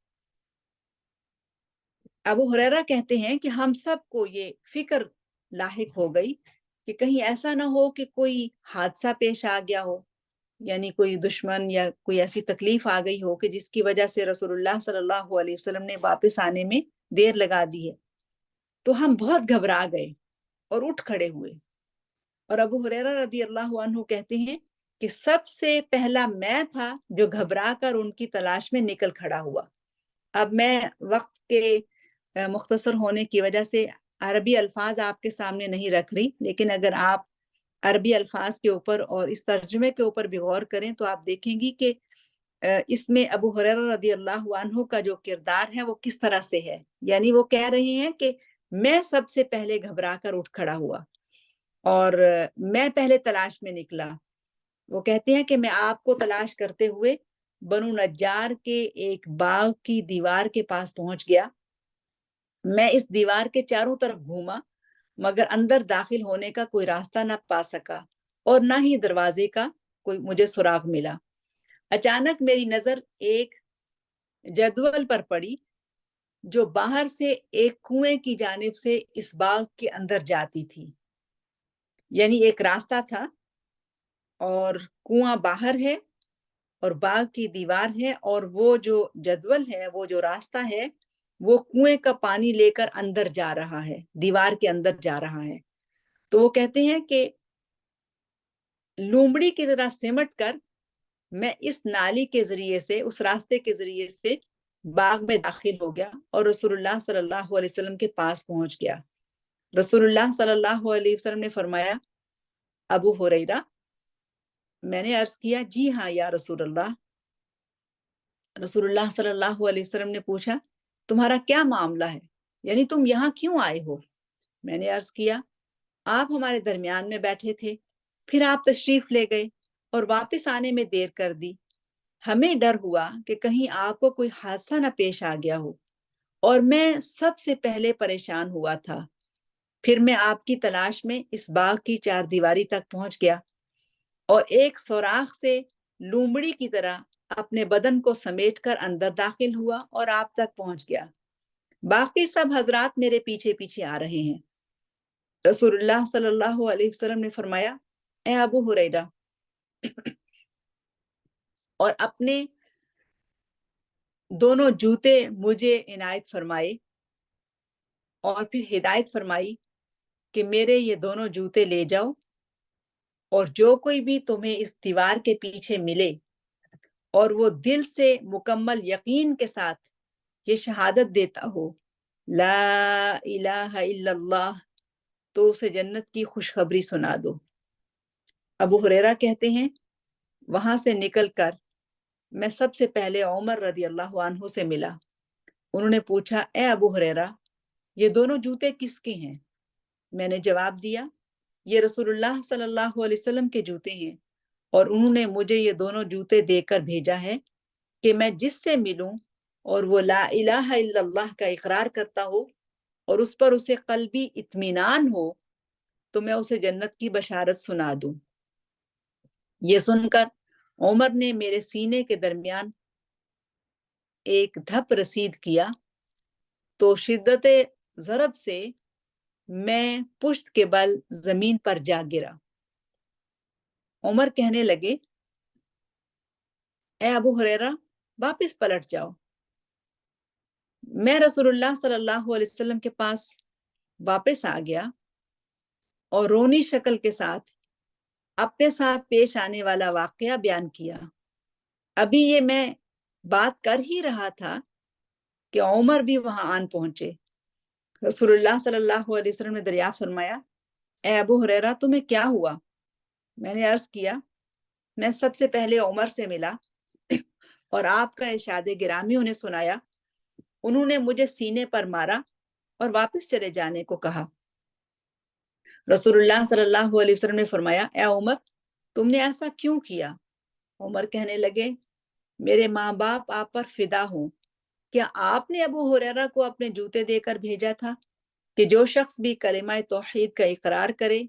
ابو ہریرہ کہتے ہیں کہ ہم سب کو یہ فکر لاحق ہو گئی کہ کہیں ایسا نہ ہو کہ کوئی حادثہ پیش آ گیا ہو، یعنی کوئی دشمن یا کوئی ایسی تکلیف آ گئی ہو کہ جس کی وجہ سے رسول اللہ صلی اللہ علیہ وسلم نے واپس آنے میں دیر لگا دی ہے۔ تو ہم بہت گھبرا گئے اور اٹھ کھڑے ہوئے، اور ابو ہریرہ رضی اللہ عنہ کہتے ہیں کہ سب سے پہلا میں تھا جو گھبرا کر ان کی تلاش میں نکل کھڑا ہوا۔ اب میں وقت کے مختصر ہونے کی وجہ سے عربی الفاظ آپ کے سامنے نہیں رکھ رہی، لیکن اگر آپ عربی الفاظ کے اوپر اور اس ترجمے کے اوپر بھی غور کریں تو آپ دیکھیں گی کہ اس میں ابو ہریرہ رضی اللہ عنہ کا جو کردار ہے وہ کس طرح سے ہے، یعنی وہ کہہ رہے ہیں کہ میں سب سے پہلے گھبرا کر اٹھ کھڑا ہوا اور میں پہلے تلاش میں نکلا۔ وہ کہتے ہیں کہ میں آپ کو تلاش کرتے ہوئے بنو نجار کے ایک باغ کی دیوار کے پاس پہنچ گیا، میں اس دیوار کے چاروں طرف گھوما مگر اندر داخل ہونے کا کوئی راستہ نہ پا سکا اور نہ ہی دروازے کا کوئی مجھے سراغ ملا۔ اچانک میری نظر ایک جدول پر پڑی جو باہر سے ایک کنویں کی جانب سے اس باغ کے اندر جاتی تھی۔ یعنی ایک راستہ تھا اور کنواں باہر ہے اور باغ کی دیوار ہے، اور وہ جو جدول ہے، وہ جو راستہ ہے، وہ کنویں کا پانی لے کر اندر جا رہا ہے، دیوار کے اندر جا رہا ہے۔ تو وہ کہتے ہیں کہ لومڑی کی طرح سمٹ کر میں اس نالی کے ذریعے سے، اس راستے کے ذریعے سے باغ میں داخل ہو گیا اور رسول اللہ صلی اللہ علیہ وسلم کے پاس پہنچ گیا۔ رسول اللہ صلی اللہ علیہ وسلم نے فرمایا، ابو ہریرہ، میں نے عرض کیا، جی ہاں یا رسول اللہ۔ رسول اللہ صلی اللہ علیہ وسلم نے پوچھا، تمہارا کیا معاملہ ہے، یعنی تم یہاں کیوں آئے ہو؟ میں نے عرض کیا، آپ ہمارے درمیان میں بیٹھے تھے، پھر آپ تشریف لے گئے اور واپس آنے میں دیر کر دی۔ ہمیں ڈر ہوا کہ کہیں آپ کو کوئی حادثہ نہ پیش آ گیا ہو، اور میں سب سے پہلے پریشان ہوا تھا۔ پھر میں آپ کی تلاش میں اس باغ کی چار دیواری تک پہنچ گیا اور ایک سوراخ سے لومڑی کی طرح اپنے بدن کو سمیٹ کر اندر داخل ہوا اور آپ تک پہنچ گیا۔ باقی سب حضرات میرے پیچھے پیچھے آ رہے ہیں۔ رسول اللہ صلی اللہ علیہ وسلم نے فرمایا، اے ابو ہریرہ، اور اپنے دونوں جوتے مجھے عنایت فرمائے اور پھر ہدایت فرمائی کہ میرے یہ دونوں جوتے لے جاؤ، اور جو کوئی بھی تمہیں اس دیوار کے پیچھے ملے اور وہ دل سے مکمل یقین کے ساتھ یہ شہادت دیتا ہو، لا الہ الا اللہ، تو اسے جنت کی خوشخبری سنا دو۔ ابو ہریرہ کہتے ہیں، وہاں سے نکل کر میں سب سے پہلے عمر رضی اللہ عنہ سے ملا۔ انہوں نے پوچھا، اے ابو ہریرہ، یہ دونوں جوتے کس کے ہیں؟ میں نے جواب دیا، یہ رسول اللہ صلی اللہ علیہ وسلم کے جوتے ہیں، اور انہوں نے مجھے یہ دونوں جوتے دے کر بھیجا ہے کہ میں جس سے ملوں اور وہ لا الہ الا اللہ کا اقرار کرتا ہو اور اس پر اسے قلبی اطمینان ہو تو میں اسے جنت کی بشارت سنا دوں۔ یہ سن کر عمر نے میرے سینے کے درمیان ایک دھپ رسید کیا تو شدت ضرب سے میں پشت کے بل زمین پر جا گرا۔ عمر کہنے لگے، اے ابو ہریرہ، واپس پلٹ جاؤ۔ میں رسول اللہ صلی اللہ علیہ وسلم کے پاس واپس آ گیا اور رونی شکل کے ساتھ اپنے ساتھ پیش آنے والا واقعہ بیان کیا۔ ابھی یہ میں بات کر ہی رہا تھا کہ عمر بھی وہاں آن پہنچے۔ رسول اللہ صلی اللہ علیہ وسلم نے دریافت فرمایا، اے ابو ہریرہ، تمہیں کیا ہوا؟ میں نے عرض کیا، میں سب سے پہلے عمر سے ملا اور آپ کا ارشاد گرامی انہیں سنایا۔ انہوں نے مجھے سینے پر مارا اور واپس چلے جانے کو کہا۔ رسول اللہ صلی اللہ علیہ وسلم نے فرمایا، اے عمر، تم نے ایسا کیوں کیا؟ عمر کہنے لگے، میرے ماں باپ آپ پر فدا ہوں، کیا آپ نے ابو ہریرہ کو اپنے جوتے دے کر بھیجا تھا کہ جو شخص بھی کلمہ توحید کا اقرار کرے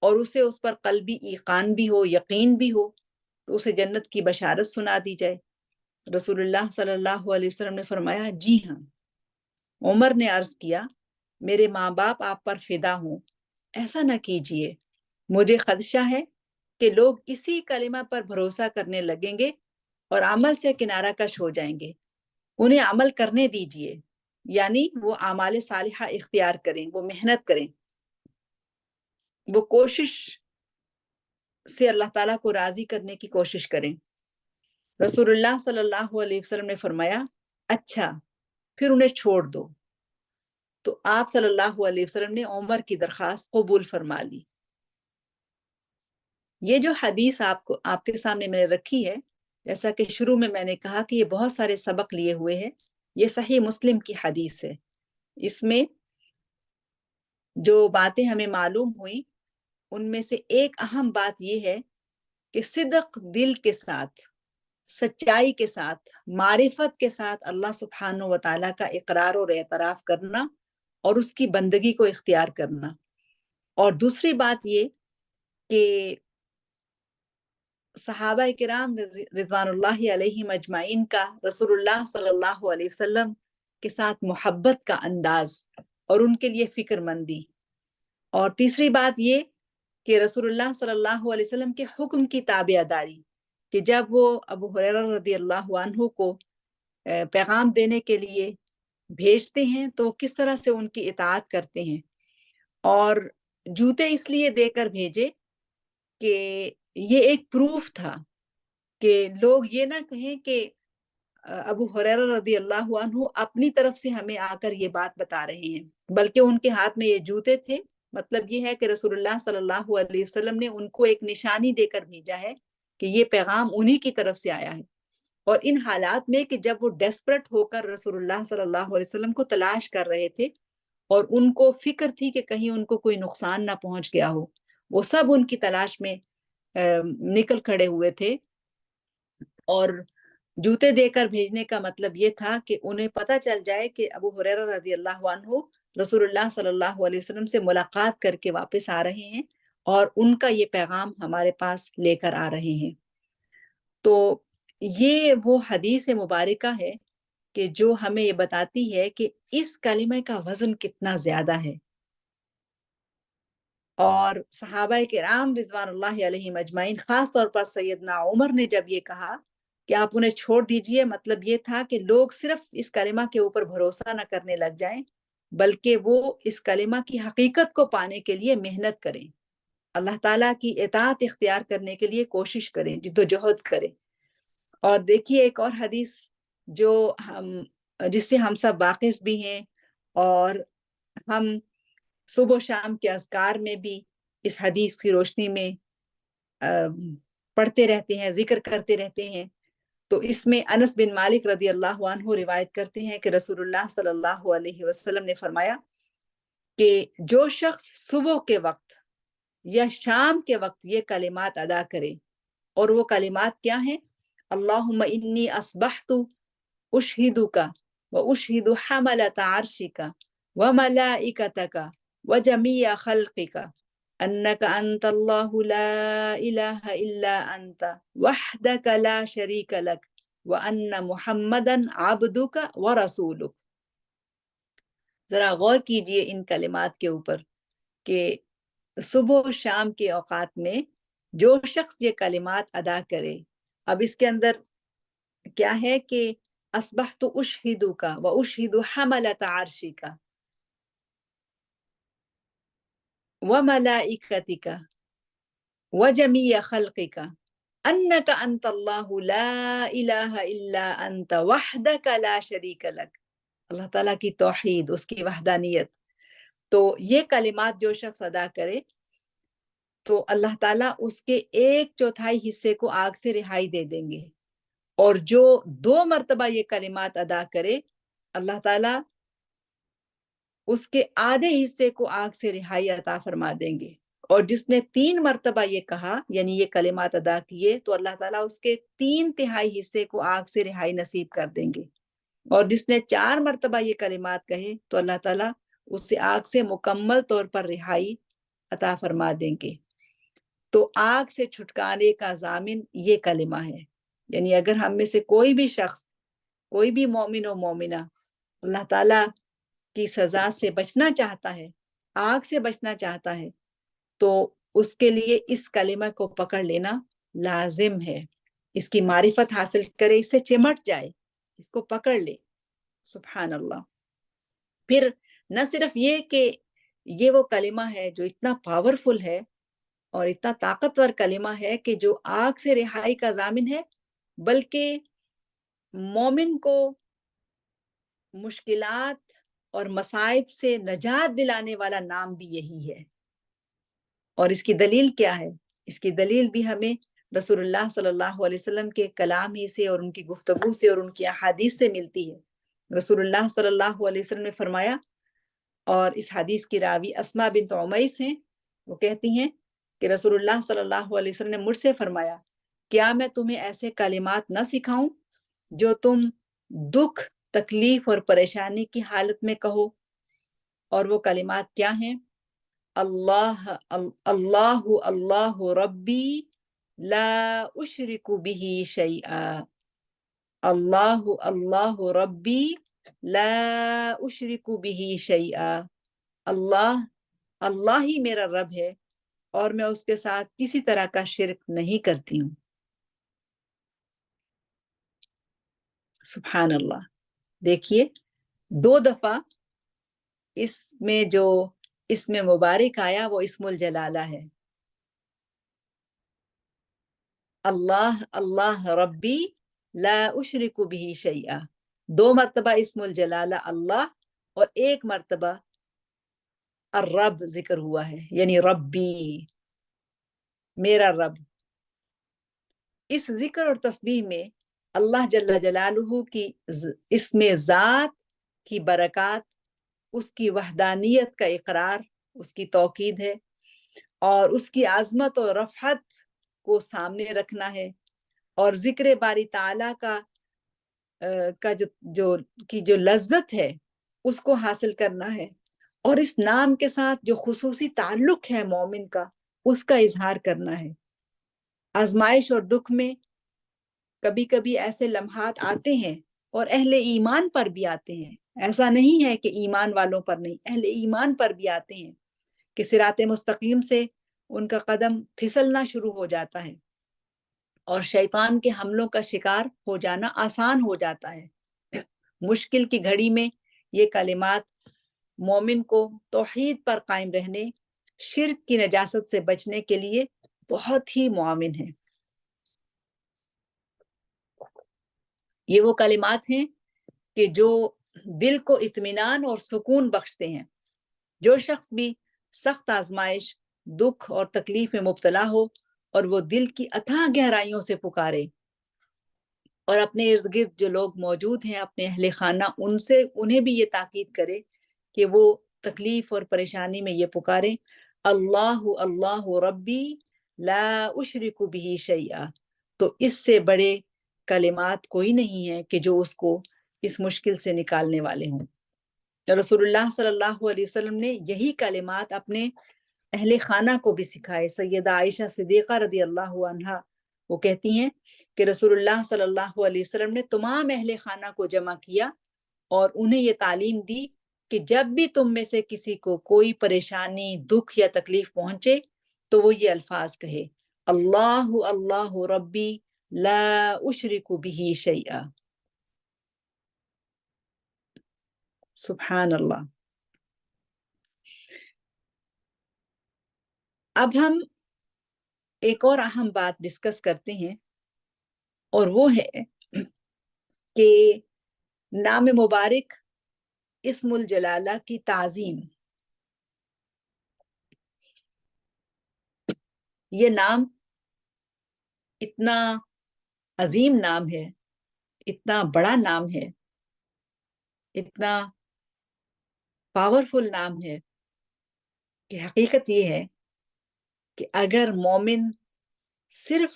اور اسے اس پر قلبی ایقان بھی ہو، یقین بھی ہو، تو اسے جنت کی بشارت سنا دی جائے؟ رسول اللہ صلی اللہ علیہ وسلم نے فرمایا، جی ہاں۔ عمر نے عرض کیا، میرے ماں باپ آپ پر فدا ہوں، ایسا نہ کیجئے، مجھے خدشہ ہے کہ لوگ اسی کلمہ پر بھروسہ کرنے لگیں گے اور عمل سے کنارہ کش ہو جائیں گے۔ انہیں عمل کرنے دیجئے، یعنی وہ اعمال صالحہ اختیار کریں، وہ محنت کریں، وہ کوشش سے اللہ تعالیٰ کو راضی کرنے کی کوشش کریں۔ رسول اللہ صلی اللہ علیہ وسلم نے فرمایا، اچھا، پھر انہیں چھوڑ دو۔ تو آپ صلی اللہ علیہ وسلم نے عمر کی درخواست قبول فرما لی۔ یہ جو حدیث آپ کے سامنے میں نے رکھی ہے، جیسا کہ شروع میں نے کہا کہ یہ بہت سارے سبق لیے ہوئے ہیں، یہ صحیح مسلم کی حدیث ہے۔ اس میں جو باتیں ہمیں معلوم ہوئی ان میں سے ایک اہم بات یہ ہے کہ صدق دل کے ساتھ، سچائی کے ساتھ، معرفت کے ساتھ اللہ سبحانہ و تعالیٰ کا اقرار اور اعتراف کرنا اور اس کی بندگی کو اختیار کرنا۔ اور دوسری بات یہ کہ صحابہ کرام رضوان اللہ علیہم اجمعین کا رسول اللہ صلی اللہ علیہ وسلم کے ساتھ محبت کا انداز اور ان کے لیے فکر مندی۔ اور تیسری بات یہ کہ رسول اللہ صلی اللہ علیہ وسلم کے حکم کی تابع داری، کہ جب وہ ابو ہریرہ رضی اللہ عنہ کو پیغام دینے کے لیے بھیجتے ہیں تو کس طرح سے ان کی اطاعت کرتے ہیں، اور جوتے اس لیے دے کر بھیجے کہ یہ ایک پروف تھا کہ لوگ یہ نہ کہیں کہ ابو ہریرہ رضی اللہ عنہ اپنی طرف سے ہمیں آ کر یہ بات بتا رہے ہیں، بلکہ ان کے ہاتھ میں یہ جوتے تھے۔ مطلب یہ ہے کہ رسول اللہ صلی اللہ علیہ وسلم نے ان کو ایک نشانی دے کر بھیجا ہے کہ یہ پیغام انہی کی طرف سے آیا ہے، اور ان حالات میں کہ جب وہ ڈیسپریٹ ہو کر رسول اللہ صلی اللہ علیہ وسلم کو تلاش کر رہے تھے اور ان کو فکر تھی کہ کہیں ان کو کوئی نقصان نہ پہنچ گیا ہو، وہ سب ان کی تلاش میں نکل کھڑے ہوئے تھے، اور جوتے دے کر بھیجنے کا مطلب یہ تھا کہ انہیں پتہ چل جائے کہ ابو ہریرہ رضی اللہ عنہ رسول اللہ صلی اللہ علیہ وسلم سے ملاقات کر کے واپس آ رہے ہیں اور ان کا یہ پیغام ہمارے پاس لے کر آ رہے ہیں۔ تو یہ وہ حدیث مبارکہ ہے کہ جو ہمیں یہ بتاتی ہے کہ اس کلمہ کا وزن کتنا زیادہ ہے، اور صحابہ کرام رضوان اللہ علیہم اجمعین، خاص طور پر سیدنا عمر نے جب یہ کہا کہ آپ انہیں چھوڑ دیجئے، مطلب یہ تھا کہ لوگ صرف اس کلمہ کے اوپر بھروسہ نہ کرنے لگ جائیں، بلکہ وہ اس کلمہ کی حقیقت کو پانے کے لیے محنت کریں، اللہ تعالیٰ کی اطاعت اختیار کرنے کے لیے کوشش کریں، جدوجہد کریں۔ اور دیکھیے ایک اور حدیث جو جس سے ہم سب واقف بھی ہیں، اور ہم صبح و شام کے اذکار میں بھی اس حدیث کی روشنی میں پڑھتے رہتے ہیں، ذکر کرتے رہتے ہیں، تو اس میں انس بن مالک رضی اللہ عنہ روایت کرتے ہیں کہ رسول اللہ صلی اللہ علیہ وسلم نے فرمایا کہ جو شخص صبح کے وقت یا شام کے وقت یہ کلمات ادا کرے، اور وہ کلمات کیا ہیں؟ اللہم انی اصبحت اشہدک و اشہد حملۃ عرشک و ملائکتک و جمیع خلقک انک انت اللہ لا الہ الا انت وحدک لا شریک لک وان محمدا عبدک و رسولک۔ ذرا غور کیجئے ان کلمات کے اوپر کہ صبح و شام کے اوقات میں جو شخص یہ کلمات ادا کرے، اب اس کے اندر کیا ہے کہ اصبحت اشہدک و اشہد حملۃ عرشک و ملائکتک و جمیع خلقک انک انت اللہ لا الہ الا انت وحدک لا شریک لک، اللہ تعالیٰ کی توحید، اس کی وحدانیت۔ تو یہ کلمات جو شخص ادا کرے تو اللہ تعالیٰ اس کے 1/4 حصے کو آگ سے رہائی دے دیں گے، اور جو 2 مرتبہ یہ کلمات ادا کرے اللہ تعالیٰ اس کے آدھے حصے کو آگ سے رہائی عطا فرما دیں گے، اور جس نے 3 مرتبہ یہ کہا یعنی یہ کلمات ادا کیے تو اللہ تعالیٰ اس کے 3/3 حصے کو آگ سے رہائی نصیب کر دیں گے، اور جس نے 4 مرتبہ یہ کلمات کہے تو اللہ تعالیٰ اسے آگ سے مکمل طور پر رہائی عطا فرما دیں گے۔ تو آگ سے چھٹکارے کا ضامن یہ کلمہ ہے، یعنی اگر ہم میں سے کوئی بھی شخص، کوئی بھی مومن و مومنہ اللہ تعالیٰ کی سزا سے بچنا چاہتا ہے، آگ سے بچنا چاہتا ہے، تو اس کے لیے اس کلمہ کو پکڑ لینا لازم ہے، اس کی معرفت حاصل کرے، اس سے چمٹ جائے، اس کو پکڑ لے۔ سبحان اللہ۔ پھر نہ صرف یہ کہ یہ وہ کلمہ ہے جو اتنا پاورفل ہے اور اتنا طاقتور کلمہ ہے کہ جو آگ سے رہائی کا ضامن ہے، بلکہ مومن کو مشکلات اور مصائب سے نجات دلانے والا نام بھی یہی ہے۔ اور اس کی دلیل کیا ہے؟ اس کی دلیل بھی ہمیں رسول اللہ صلی اللہ علیہ وسلم کے کلام ہی سے اور ان کی گفتگو سے اور ان کی احادیث سے ملتی ہے۔ رسول اللہ صلی اللہ علیہ وسلم نے فرمایا، اور اس حدیث کی راوی اسماء بنت عمیس ہیں، وہ کہتی ہیں کہ رسول اللہ صلی اللہ علیہ وسلم نے مجھ سے فرمایا، کیا میں تمہیں ایسے کلمات نہ سکھاؤں جو تم دکھ، تکلیف اور پریشانی کی حالت میں کہو؟ اور وہ کلمات کیا ہیں؟ اللہ اللہ اللہ ربی لا اشرک بہ شیئا، اللہ اللہ ربی لا اشرک بہ شیئا، اللہ اللہ ہی میرا رب ہے، اور میں اس کے ساتھ کسی طرح کا شرک نہیں کرتی ہوں۔ سبحان اللہ، دیکھیے 2 دفعہ اس میں جو اسم مبارک آیا وہ اسم الجلالہ ہے۔ اللہ اللہ ربی لا اشرک بہ شیئا، 2 مرتبہ اسم الجلالہ اللہ اور 1 مرتبہ الرب ذکر ہوا ہے، یعنی ربی، میرا رب۔ اس ذکر اور تسبیح میں اللہ جل جلالہ کی اس میں ذات کی برکات، اس کی وحدانیت کا اقرار، اس کی توقید ہے، اور اس کی عظمت اور رفعت کو سامنے رکھنا ہے، اور ذکر باری تعالیٰ کا جو لذت ہے اس کو حاصل کرنا ہے، اور اس نام کے ساتھ جو خصوصی تعلق ہے مومن کا اس کا اظہار کرنا ہے۔ آزمائش اور دکھ میں کبھی کبھی ایسے لمحات آتے ہیں اور اہل ایمان پر بھی آتے ہیں، ایسا نہیں ہے کہ ایمان والوں پر نہیں، اہل ایمان پر بھی آتے ہیں کہ صراط مستقیم سے ان کا قدم پھسلنا شروع ہو جاتا ہے اور شیطان کے حملوں کا شکار ہو جانا آسان ہو جاتا ہے۔ مشکل کی گھڑی میں یہ کلمات مومن کو توحید پر قائم رہنے، شرک کی نجاست سے بچنے کے لیے بہت ہی معاون ہیں۔ یہ وہ کلمات ہیں کہ جو دل کو اطمینان اور سکون بخشتے ہیں۔ جو شخص بھی سخت آزمائش، دکھ اور تکلیف میں مبتلا ہو اور وہ دل کی اتھاہ گہرائیوں سے پکارے، اور اپنے ارد گرد جو لوگ موجود ہیں اپنے اہل خانہ انہیں بھی یہ تاکید کرے کہ وہ تکلیف اور پریشانی میں یہ پکارے، اللہ اللہ ربی لا اشرک بہ شیئا، تو اس سے بڑے کلمات کوئی نہیں ہے کہ جو اس کو اس مشکل سے نکالنے والے ہوں۔ رسول اللہ صلی اللہ علیہ وسلم نے یہی کلمات اپنے اہل خانہ کو بھی سکھائے۔ سیدہ عائشہ صدیقہ رضی اللہ عنہا وہ کہتی ہیں کہ رسول اللہ صلی اللہ علیہ وسلم نے تمام اہل خانہ کو جمع کیا اور انہیں یہ تعلیم دی کہ جب بھی تم میں سے کسی کو کوئی پریشانی، دکھ یا تکلیف پہنچے تو وہ یہ الفاظ کہے، اللہ اللہ ربی لا اشرک بہ شیئا۔ سبحان اللہ۔ اب ہم ایک اور اہم بات ڈسکس کرتے ہیں، اور وہ ہے کہ نام مبارک اسم الجلالہ کی تعظیم۔ یہ نام اتنا عظیم نام ہے، اتنا بڑا نام ہے، اتنا پاورفل نام ہے کہ حقیقت یہ ہے کہ اگر مومن صرف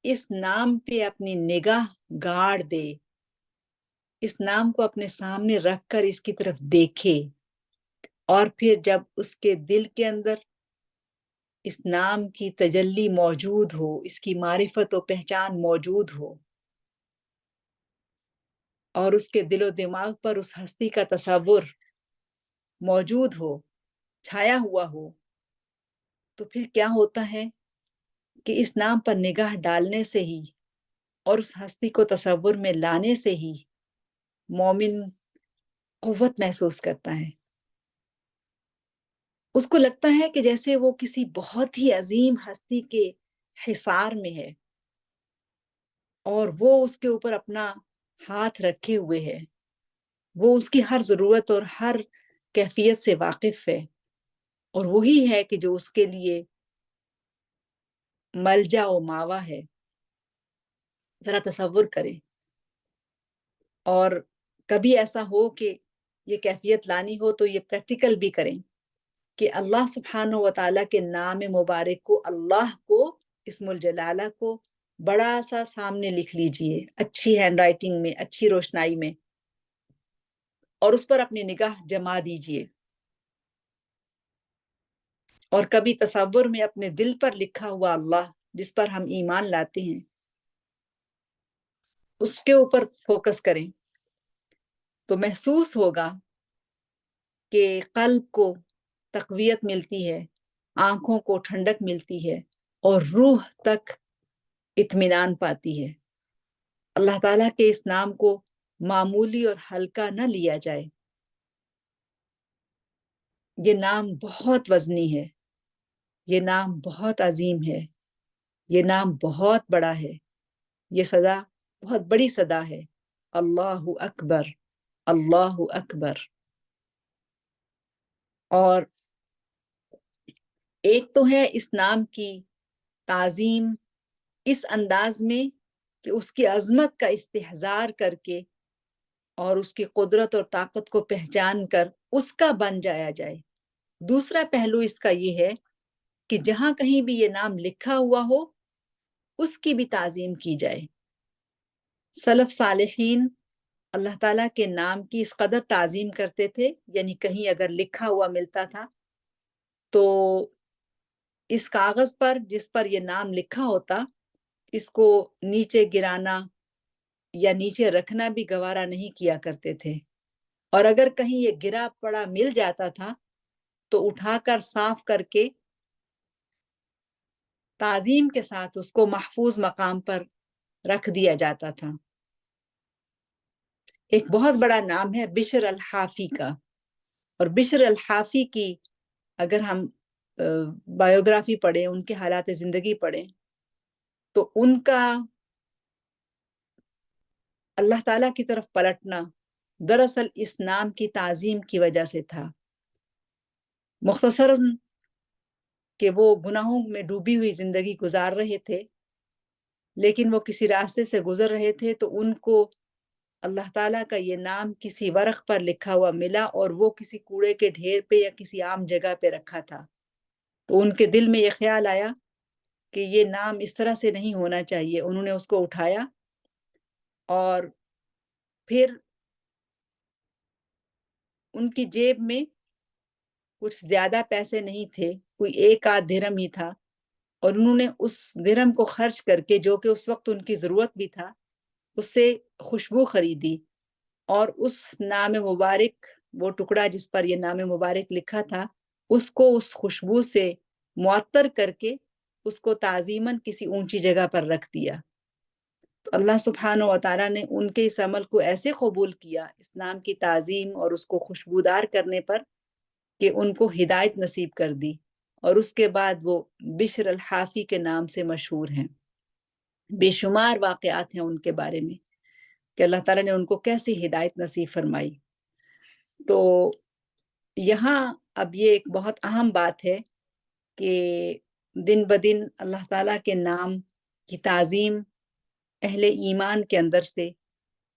اس نام پہ اپنی نگاہ گاڑ دے، اس نام کو اپنے سامنے رکھ کر اس کی طرف دیکھے، اور پھر جب اس کے دل کے اندر اس نام کی تجلی موجود ہو، اس کی معرفت و پہچان موجود ہو، اور اس کے دل و دماغ پر اس ہستی کا تصور موجود ہو، چھایا ہوا ہو، تو پھر کیا ہوتا ہے کہ اس نام پر نگاہ ڈالنے سے ہی اور اس ہستی کو تصور میں لانے سے ہی مومن قوت محسوس کرتا ہے۔ اس کو لگتا ہے کہ جیسے وہ کسی بہت ہی عظیم ہستی کے حصار میں ہے اور وہ اس کے اوپر اپنا ہاتھ رکھے ہوئے ہے، وہ اس کی ہر ضرورت اور ہر کیفیت سے واقف ہے، اور وہی ہے کہ جو اس کے لیے ملجا و ماوا ہے۔ ذرا تصور کریں، اور کبھی ایسا ہو کہ یہ کیفیت لانی ہو تو یہ پریکٹیکل بھی کریں کہ اللہ سبحانہ و تعالیٰ کے نام مبارک کو، اللہ کو، اسم الجلالہ کو بڑا سا سامنے لکھ لیجئے، اچھی ہینڈ رائٹنگ میں، اچھی روشنائی میں، اور اس پر اپنی نگاہ جما دیجئے، اور کبھی تصور میں اپنے دل پر لکھا ہوا اللہ جس پر ہم ایمان لاتے ہیں اس کے اوپر فوکس کریں، تو محسوس ہوگا کہ قلب کو تقویت ملتی ہے، آنکھوں کو ٹھنڈک ملتی ہے اور روح تک اطمینان پاتی ہے۔ اللہ تعالیٰ کے اس نام کو معمولی اور ہلکا نہ لیا جائے۔ یہ نام بہت وزنی ہے، یہ نام بہت عظیم ہے، یہ نام بہت بڑا ہے، یہ صدا بہت بڑی صدا ہے۔ اللہ اکبر، اللہ اکبر۔ اور ایک تو ہے اس نام کی تعظیم اس انداز میں کہ اس کی عظمت کا استحضار کر کے اور اس کی قدرت اور طاقت کو پہچان کر اس کا بن جایا جائے۔ دوسرا پہلو اس کا یہ ہے کہ جہاں کہیں بھی یہ نام لکھا ہوا ہو اس کی بھی تعظیم کی جائے۔ سلف صالحین اللہ تعالیٰ کے نام کی اس قدر تعظیم کرتے تھے، یعنی کہیں اگر لکھا ہوا ملتا تھا تو اس کاغذ پر جس پر یہ نام لکھا ہوتا اس کو نیچے گرانا یا نیچے رکھنا بھی گوارا نہیں کیا کرتے تھے، اور اگر کہیں یہ گرا پڑا مل جاتا تھا تو اٹھا کر صاف کر کے تعظیم کے ساتھ اس کو محفوظ مقام پر رکھ دیا جاتا تھا۔ ایک بہت بڑا نام ہے بشر الحافی کا، اور بشر الحافی کی اگر ہم بایوگرافی پڑھیں، ان کے حالات زندگی پڑھیں، تو ان کا اللہ تعالیٰ کی طرف پلٹنا دراصل اس نام کی تعظیم کی وجہ سے تھا۔ مختصراً کہ وہ گناہوں میں ڈوبی ہوئی زندگی گزار رہے تھے، لیکن وہ کسی راستے سے گزر رہے تھے تو ان کو اللہ تعالیٰ کا یہ نام کسی ورق پر لکھا ہوا ملا، اور وہ کسی کوڑے کے ڈھیر پہ یا کسی عام جگہ پہ رکھا تھا۔ تو ان کے دل میں یہ خیال آیا کہ یہ نام اس طرح سے نہیں ہونا چاہیے۔ انہوں نے اس کو اٹھایا، اور پھر ان کی جیب میں کچھ زیادہ پیسے نہیں تھے، کوئی ایک آدھ درہم ہی تھا، اور انہوں نے اس درہم کو خرچ کر کے، جو کہ اس وقت ان کی ضرورت بھی تھا، اس سے خوشبو خریدی، اور اس نام مبارک، وہ ٹکڑا جس پر یہ نام مبارک لکھا تھا، اس کو اس خوشبو سے معطر کر کے اس کو تعظیماً کسی اونچی جگہ پر رکھ دیا۔ تو اللہ سبحانہ و تعالیٰ نے ان کے اس عمل کو ایسے قبول کیا، اس نام کی تعظیم اور اس کو خوشبودار کرنے پر، کہ ان کو ہدایت نصیب کر دی، اور اس کے بعد وہ بشر الحافی کے نام سے مشہور ہیں۔ بے شمار واقعات ہیں ان کے بارے میں کہ اللہ تعالیٰ نے ان کو کیسی ہدایت نصیب فرمائی۔ تو یہاں اب یہ ایک بہت اہم بات ہے کہ دن بدن اللہ تعالیٰ کے نام کی تعظیم اہل ایمان کے اندر سے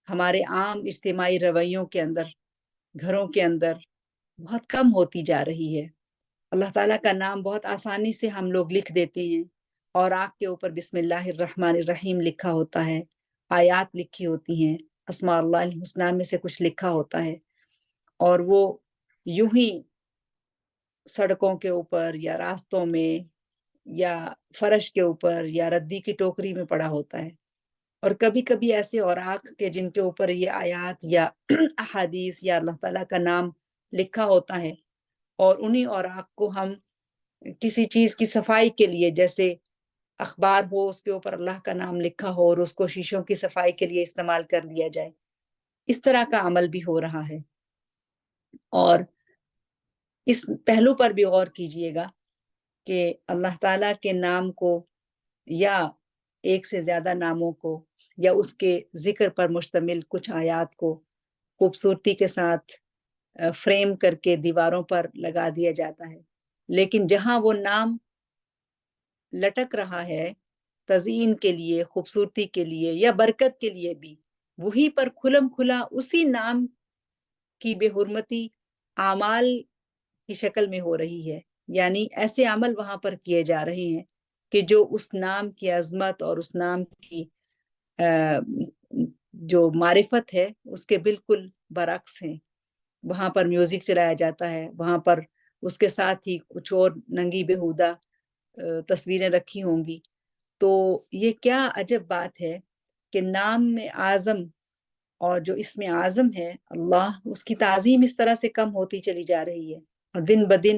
ہمارے عام اجتماعی رویوں کے اندر، گھروں کے اندر بہت کم ہوتی جا رہی ہے۔ اللہ تعالیٰ کا نام بہت آسانی سے ہم لوگ لکھ دیتے ہیں، اور آنکھ کے اوپر بسم اللہ الرحمن الرحیم لکھا ہوتا ہے، آیات لکھی ہوتی ہیں، اسماء اللہ الحسنہ میں سے کچھ لکھا ہوتا ہے، اور وہ یوں ہی سڑکوں کے اوپر یا راستوں میں یا فرش کے اوپر یا ردی کی ٹوکری میں پڑا ہوتا ہے۔ اور کبھی کبھی ایسے اوراق کے جن کے اوپر یہ آیات یا احادیث یا اللہ تعالیٰ کا نام لکھا ہوتا ہے، اور انہی اوراق کو ہم کسی چیز کی صفائی کے لیے، جیسے اخبار ہو اس کے اوپر اللہ کا نام لکھا ہو اور اس کو شیشوں کی صفائی کے لیے استعمال کر لیا جائے، اس طرح کا عمل بھی ہو رہا ہے۔ اور اس پہلو پر بھی غور کیجئے گا کہ اللہ تعالیٰ کے نام کو یا ایک سے زیادہ ناموں کو یا اس کے ذکر پر مشتمل کچھ آیات کو خوبصورتی کے ساتھ فریم کر کے دیواروں پر لگا دیا جاتا ہے، لیکن جہاں وہ نام لٹک رہا ہے تزئین کے لیے، خوبصورتی کے لیے یا برکت کے لیے بھی، وہی پر کھلم کھلا اسی نام کی بے حرمتی اعمال کی شکل میں ہو رہی ہے، یعنی ایسے عمل وہاں پر کیے جا رہے ہیں کہ جو اس نام کی عظمت اور اس نام کی جو معرفت ہے اس کے بالکل برعکس ہیں۔ وہاں پر میوزک چلایا جاتا ہے، وہاں پر اس کے ساتھ ہی کچھ اور ننگی بےہودہ تصویریں رکھی ہوں گی۔ تو یہ کیا عجب بات ہے کہ نام میں اعظم اور جو اسم اعظم ہے اللہ، اس کی تعظیم اس طرح سے کم ہوتی چلی جا رہی ہے، اور دن بدن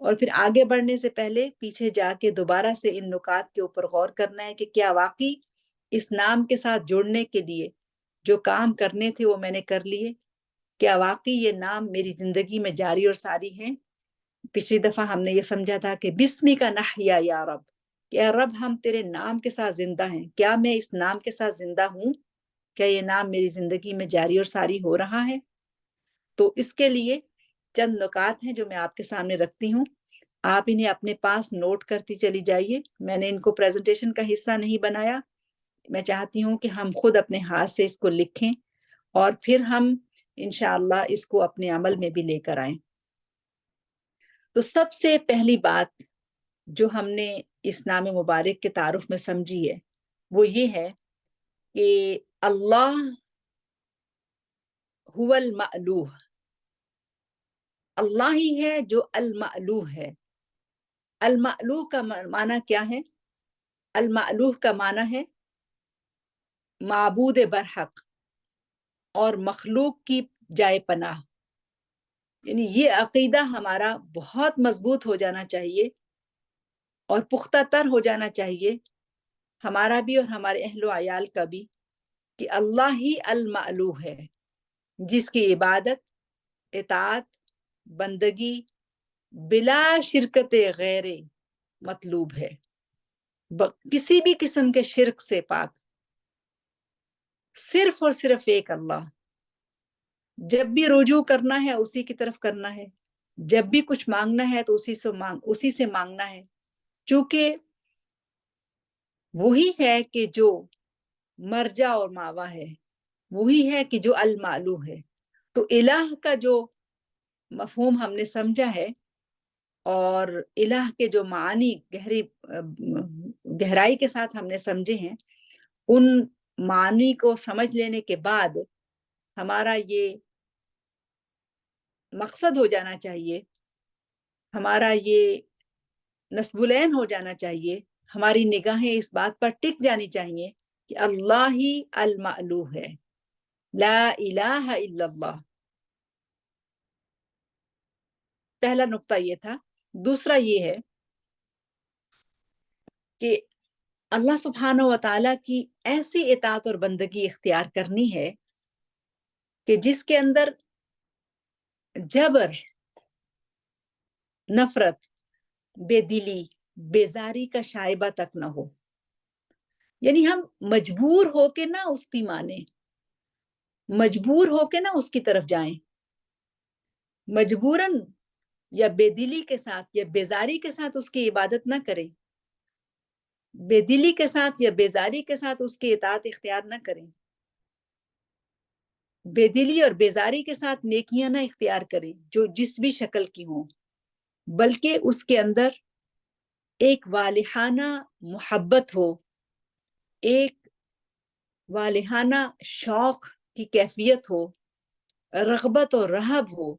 اور پھر آگے بڑھنے سے پہلے پیچھے جا کے دوبارہ سے ان نکات کے اوپر غور کرنا ہے کہ کیا واقعی اس نام کے ساتھ جڑنے کے لیے جو کام کرنے تھے وہ میں نے کر لیے، کیا واقعی یہ نام میری زندگی میں جاری اور ساری ہیں۔ پچھلی دفعہ ہم نے یہ سمجھا تھا کہ بسمی کا نحیا یا رب، کہ اے رب ہم تیرے نام کے ساتھ زندہ ہیں، کیا میں اس نام کے ساتھ زندہ ہوں، کیا یہ نام میری زندگی میں جاری اور ساری ہو رہا ہے۔ تو اس کے لیے چند نکات ہیں جو میں آپ کے سامنے رکھتی ہوں، آپ انہیں اپنے پاس نوٹ کرتی چلی جائیے۔ میں نے ان کو پریزنٹیشن کا حصہ نہیں بنایا، میں چاہتی ہوں کہ ہم خود اپنے ہاتھ سے اس کو لکھیں اور پھر ہم انشاءاللہ اس کو اپنے عمل میں بھی لے کر آئیں۔ تو سب سے پہلی بات جو ہم نے اس نام مبارک کے تعارف میں سمجھی ہے وہ یہ ہے کہ اللہ هو المألوہ، اللہ ہی ہے جو المألوہ ہے۔ المألوہ کا معنی کیا ہے؟ المألوہ کا معنی ہے معبود برحق اور مخلوق کی جائے پناہ۔ یعنی یہ عقیدہ ہمارا بہت مضبوط ہو جانا چاہیے اور پختہ تر ہو جانا چاہیے، ہمارا بھی اور ہمارے اہل و عیال کا بھی، کہ اللہ ہی المألوہ ہے، جس کی عبادت، اطاعت، بندگی بلا شرکت غیر مطلوب ہے، کسی بھی قسم کے شرک سے پاک، صرف اور صرف ایک اللہ۔ جب بھی رجوع کرنا ہے اسی کی طرف کرنا ہے، جب بھی کچھ مانگنا ہے تو اسی سے مانگنا ہے، چونکہ وہی ہے کہ جو مرجع اور ماوا ہے، وہی ہے کہ جو المعلو ہے۔ تو الہ کا جو مفہوم ہم نے سمجھا ہے اور الہ کے جو معانی گہرائی کے ساتھ ہم نے سمجھے ہیں، ان معانی کو سمجھ لینے کے بعد ہمارا یہ مقصد ہو جانا چاہیے، ہمارا یہ نصب العین ہو جانا چاہیے، ہماری نگاہیں اس بات پر ٹک جانی چاہیے کہ اللہ ہی المألوہ ہے، لا الہ الا اللہ۔ پہلا نقطہ یہ تھا۔ دوسرا یہ ہے کہ اللہ سبحانہ و تعالیٰ کی ایسی اطاعت اور بندگی اختیار کرنی ہے کہ جس کے اندر جبر، نفرت، بے دلی، بیزاری کا شائبہ تک نہ ہو۔ یعنی ہم مجبور ہو کے نہ اس کی مانیں، مجبور ہو کے نہ اس کی طرف جائیں، مجبوراً یا بے دلی کے ساتھ یا بیزاری کے ساتھ اس کی عبادت نہ کریں، بے دلی کے ساتھ یا بیزاری کے ساتھ اس کی اطاعت اختیار نہ کریں، بے دلی اور بیزاری کے ساتھ نیکیاں نہ اختیار کریں جو جس بھی شکل کی ہوں، بلکہ اس کے اندر ایک والہانہ محبت ہو، ایک والہانہ شوق کی کیفیت ہو، رغبت و رہب ہو،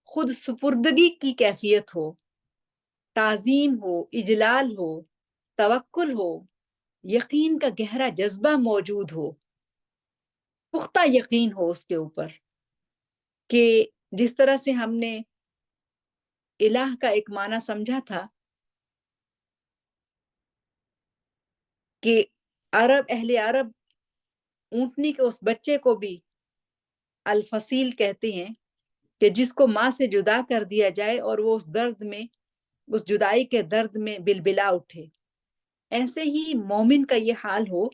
خود سپردگی کی کیفیت ہو، تعظیم ہو، اجلال ہو، توکل ہو، یقین کا گہرا جذبہ موجود ہو، پختہ یقین ہو اس کے اوپر کہ جس طرح سے ہم نے الہ کا ایک معنی سمجھا تھا کہ اہل عرب اونٹنی کے اس بچے کو بھی الفصیل کہتے ہیں کہ جس کو ماں سے جدا کر دیا جائے اور وہ اس درد میں، اس جدائی کے درد میں بلبلا اٹھے۔ ایسے ہی مومن کا یہ حال ہو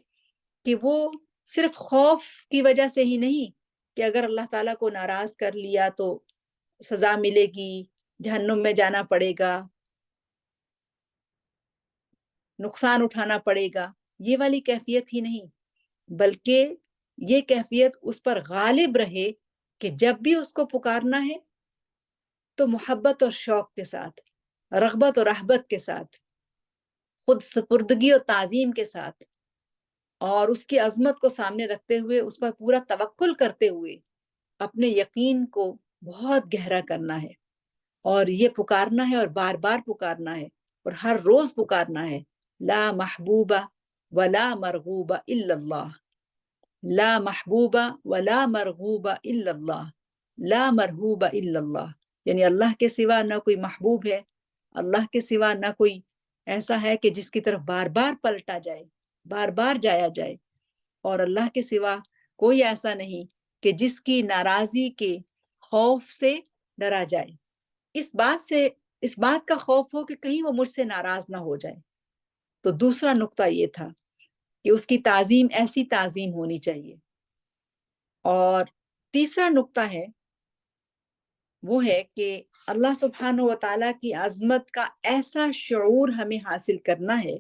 کہ وہ صرف خوف کی وجہ سے ہی نہیں کہ اگر اللہ تعالیٰ کو ناراض کر لیا تو سزا ملے گی، جہنم میں جانا پڑے گا، نقصان اٹھانا پڑے گا، یہ والی کیفیت ہی نہیں، بلکہ یہ کیفیت اس پر غالب رہے کہ جب بھی اس کو پکارنا ہے تو محبت اور شوق کے ساتھ، رغبت اور رہبت کے ساتھ، خود سپردگی اور تعظیم کے ساتھ، اور اس کی عظمت کو سامنے رکھتے ہوئے اس پر پورا توکل کرتے ہوئے اپنے یقین کو بہت گہرا کرنا ہے، اور یہ پکارنا ہے اور بار بار پکارنا ہے اور ہر روز پکارنا ہے، لا محبوب ولا مرغوب الا اللہ، لا محبوب ولا مرغوب الا اللہ، لا مرغوب الا اللہ۔ یعنی اللہ کے سوا نہ کوئی محبوب ہے، اللہ کے سوا نہ کوئی ایسا ہے کہ جس کی طرف بار بار پلٹا جائے، بار بار جایا جائے، اور اللہ کے سوا کوئی ایسا نہیں کہ جس کی ناراضی کے خوف سے ڈرا جائے، اس بات کا خوف ہو کہ کہیں وہ مجھ سے ناراض نہ ہو جائے۔ تو دوسرا نقطہ یہ تھا کہ اس کی تعظیم ایسی تعظیم ہونی چاہیے۔ اور تیسرا نقطہ ہے وہ ہے کہ اللہ سبحانہ و تعالیٰ کی عظمت کا ایسا شعور ہمیں حاصل کرنا ہے،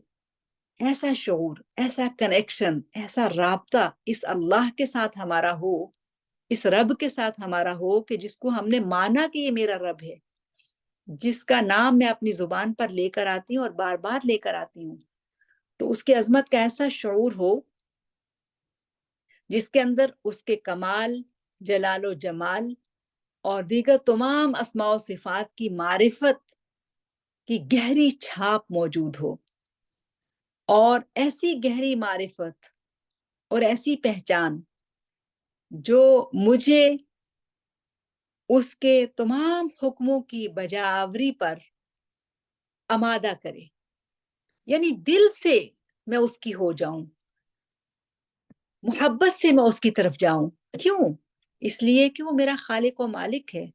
ایسا شعور، ایسا کنیکشن، ایسا رابطہ اس اللہ کے ساتھ ہمارا ہو، اس رب کے ساتھ ہمارا ہو کہ جس کو ہم نے مانا کہ یہ میرا رب ہے، جس کا نام میں اپنی زبان پر لے کر آتی ہوں اور بار بار لے کر آتی ہوں، تو اس کے عظمت کا ایسا شعور ہو جس کے اندر اس کے کمال، جلال و جمال اور دیگر تمام اسماء و صفات کی معرفت کی گہری چھاپ موجود ہو، اور ایسی گہری معرفت اور ایسی پہچان جو مجھے اس کے تمام حکموں کی بجاوری پر آمادہ کرے، یعنی دل سے میں اس کی ہو جاؤں، محبت سے میں اس کی طرف جاؤں۔ کیوں؟ اس لیے کہ وہ میرا خالق و مالک ہے،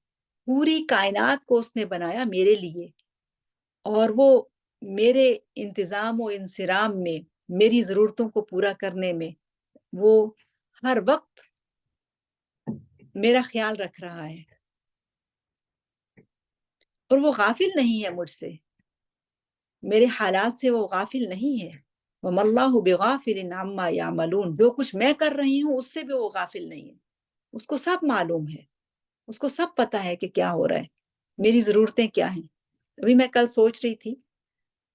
پوری کائنات کو اس نے بنایا میرے لیے، اور وہ میرے انتظام و انصرام میں، میری ضرورتوں کو پورا کرنے میں وہ ہر وقت میرا خیال رکھ رہا ہے، اور وہ غافل نہیں ہے مجھ سے، میرے حالات سے وہ غافل نہیں ہے۔ وَمَا اللَّهُ بِغَافِلٍ عَمَّا يَعْمَلُونَ، جو کچھ میں کر رہی ہوں اس سے بھی وہ غافل نہیں ہے، اس کو سب معلوم ہے، اس کو سب پتا ہے کہ کیا ہو رہا ہے، میری ضرورتیں کیا ہیں۔ ابھی میں کل سوچ رہی تھی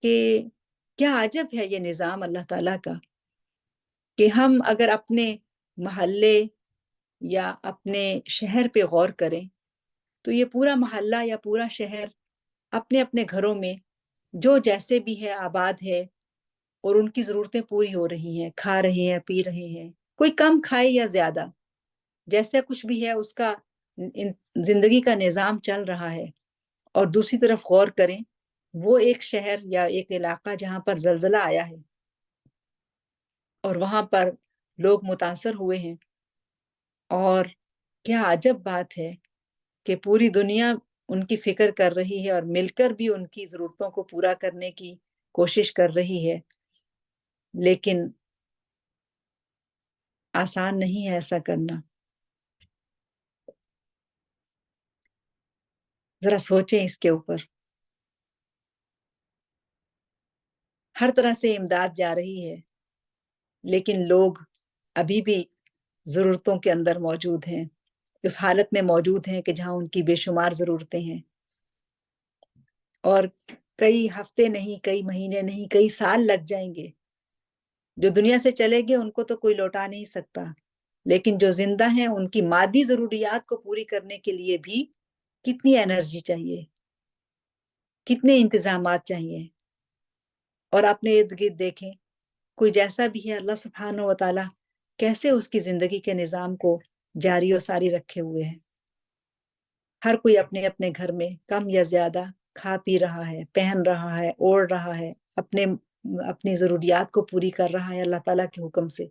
کہ کیا عجب ہے یہ نظام اللہ تعالیٰ کا، کہ ہم اگر اپنے محلے یا اپنے شہر پہ غور کریں تو یہ پورا محلہ یا پورا شہر اپنے اپنے گھروں میں جو جیسے بھی ہے آباد ہے، اور ان کی ضرورتیں پوری ہو رہی ہیں، کھا رہے ہیں، پی رہے ہیں، کوئی کم کھائے یا زیادہ، جیسے کچھ بھی ہے اس کا زندگی کا نظام چل رہا ہے۔ اور دوسری طرف غور کریں، وہ ایک شہر یا ایک علاقہ جہاں پر زلزلہ آیا ہے اور وہاں پر لوگ متاثر ہوئے ہیں، اور کیا عجب بات ہے کہ پوری دنیا ان کی فکر کر رہی ہے اور مل کر بھی ان کی ضرورتوں کو پورا کرنے کی کوشش کر رہی ہے، لیکن آسان نہیں ہے ایسا کرنا۔ ذرا سوچیں اس کے اوپر۔ ہر طرح سے امداد جا رہی ہے، لیکن لوگ ابھی بھی ضرورتوں کے اندر موجود ہیں، اس حالت میں موجود ہیں کہ جہاں ان کی بے شمار ضرورتیں ہیں، اور کئی ہفتے نہیں، کئی مہینے نہیں، کئی سال لگ جائیں گے۔ جو دنیا سے چلے گئے ان کو تو کوئی لوٹا نہیں سکتا، لیکن جو زندہ ہیں ان کی مادی ضروریات کو پوری کرنے کے لیے بھی کتنی انرجی چاہیے، کتنے انتظامات چاہیے۔ اور اپنے ارد گرد دیکھیں، کوئی جیسا بھی ہے، اللہ سبحانہ و تعالیٰ کیسے اس کی زندگی کے نظام کو جاری و ساری رکھے ہوئے ہیں۔ ہر کوئی اپنے اپنے گھر میں کم یا زیادہ کھا پی رہا ہے، پہن رہا ہے، اوڑھ رہا ہے، اپنی ضروریات کو پوری کر رہا ہے اللہ تعالیٰ کے حکم سے۔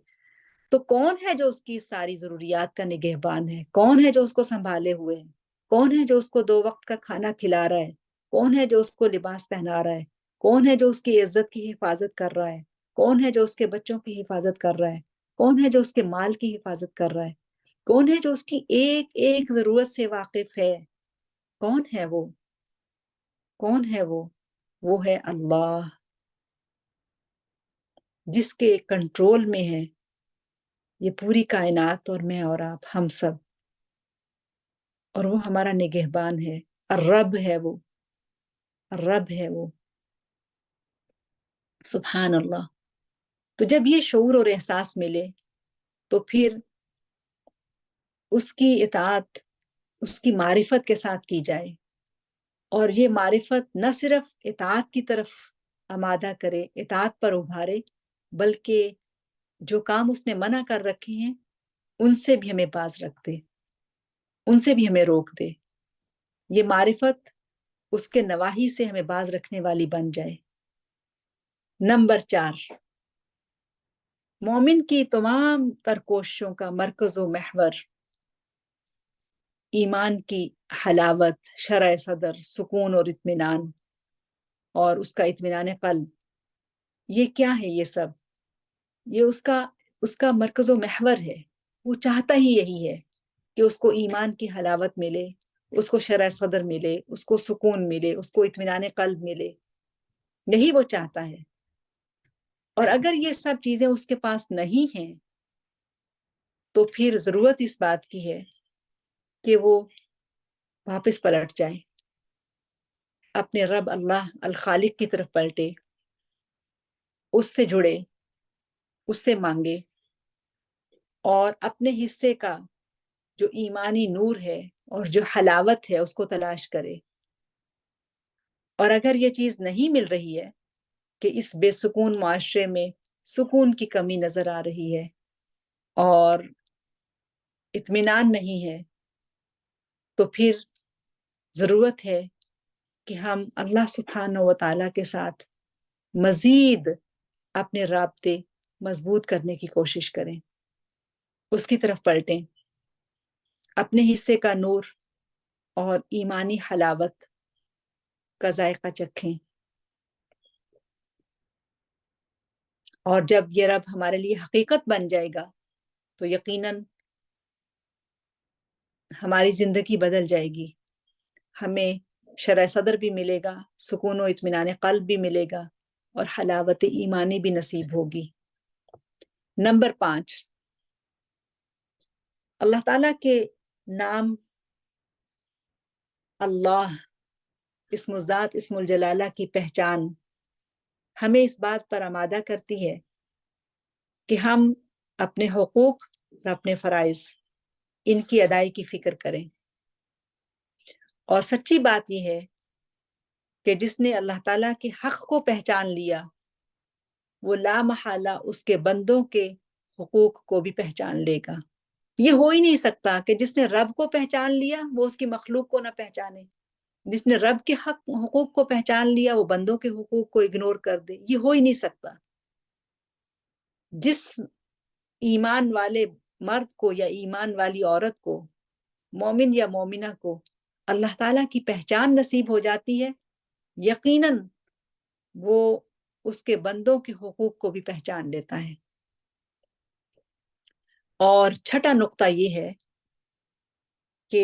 تو کون ہے جو اس کی ساری ضروریات کا نگہبان ہے؟ کون ہے جو اس کو سنبھالے ہوئے ہے؟ کون ہے جو اس کو 2 وقت کا کھانا کھلا رہا ہے؟ کون ہے جو اس کو لباس پہنا رہا ہے؟ کون ہے جو اس کی عزت کی حفاظت کر رہا ہے؟ کون ہے جو اس کے بچوں کی حفاظت کر رہا ہے؟ کون ہے جو اس کے مال کی حفاظت کر رہا ہے؟ کون ہے جو اس کی ایک ایک ضرورت سے واقف ہے؟ کون ہے وہ؟ کون ہے وہ؟ وہ ہے اللہ، جس کے کنٹرول میں ہے یہ پوری کائنات اور میں اور آپ، ہم سب، اور وہ ہمارا نگہبان ہے، الرب ہے وہ، الرب ہے وہ، سبحان اللہ۔ تو جب یہ شعور اور احساس ملے تو پھر اس کی اطاعت اس کی معرفت کے ساتھ کی جائے، اور یہ معرفت نہ صرف اطاعت کی طرف آمادہ کرے، اطاعت پر ابھارے، بلکہ جو کام اس نے منع کر رکھے ہیں ان سے بھی ہمیں باز رکھ دے، ان سے بھی ہمیں روک دے۔ یہ معرفت اس کے نواحی سے ہمیں باز رکھنے والی بن جائے۔ نمبر 4، مومن کی تمام تر کوششوں کا مرکز و محور ایمان کی حلاوت، شرح صدر، سکون اور اطمینان، اور اس کا اطمینان قلب، یہ کیا ہے؟ یہ سب یہ اس کا مرکز و محور ہے۔ وہ چاہتا ہی یہی ہے کہ اس کو ایمان کی حلاوت ملے، اس کو شرح صدر ملے، اس کو سکون ملے، اس کو اطمینان قلب ملے، یہی وہ چاہتا ہے۔ اور اگر یہ سب چیزیں اس کے پاس نہیں ہیں تو پھر ضرورت اس بات کی ہے کہ وہ واپس پلٹ جائے، اپنے رب اللہ الخالق کی طرف پلٹے، اس سے جڑے، اس سے مانگے، اور اپنے حصے کا جو ایمانی نور ہے اور جو حلاوت ہے اس کو تلاش کرے۔ اور اگر یہ چیز نہیں مل رہی ہے کہ اس بے سکون معاشرے میں سکون کی کمی نظر آ رہی ہے اور اطمینان نہیں ہے، تو پھر ضرورت ہے کہ ہم اللہ سبحانہ و تعالیٰ کے ساتھ مزید اپنے رابطے مضبوط کرنے کی کوشش کریں، اس کی طرف پلٹیں، اپنے حصے کا نور اور ایمانی حلاوت کا ذائقہ چکھیں۔ اور جب یہ رب ہمارے لیے حقیقت بن جائے گا تو یقیناً ہماری زندگی بدل جائے گی، ہمیں شرح صدر بھی ملے گا، سکون و اطمینان قلب بھی ملے گا، اور حلاوت ایمانی بھی نصیب ہوگی۔ نمبر 5، اللہ تعالیٰ کے نام اللہ، اسم الذات، اسم الجلالہ کی پہچان ہمیں اس بات پر آمادہ کرتی ہے کہ ہم اپنے حقوق اور اپنے فرائض ان کی ادائی کی فکر کریں۔ اور سچی بات یہ ہے کہ جس نے اللہ تعالیٰ کے حق کو پہچان لیا وہ لا محالہ اس کے بندوں کے حقوق کو بھی پہچان لے گا۔ یہ ہو ہی نہیں سکتا کہ جس نے رب کو پہچان لیا وہ اس کی مخلوق کو نہ پہچانے، جس نے رب کے حقوق کو پہچان لیا وہ بندوں کے حقوق کو اگنور کر دے، یہ ہو ہی نہیں سکتا۔ جس ایمان والے مرد کو یا ایمان والی عورت کو، مومن یا مومنہ کو اللہ تعالیٰ کی پہچان نصیب ہو جاتی ہے، یقیناً وہ اس کے بندوں کے حقوق کو بھی پہچان لیتا ہے۔ اور چھٹا نقطہ یہ ہے کہ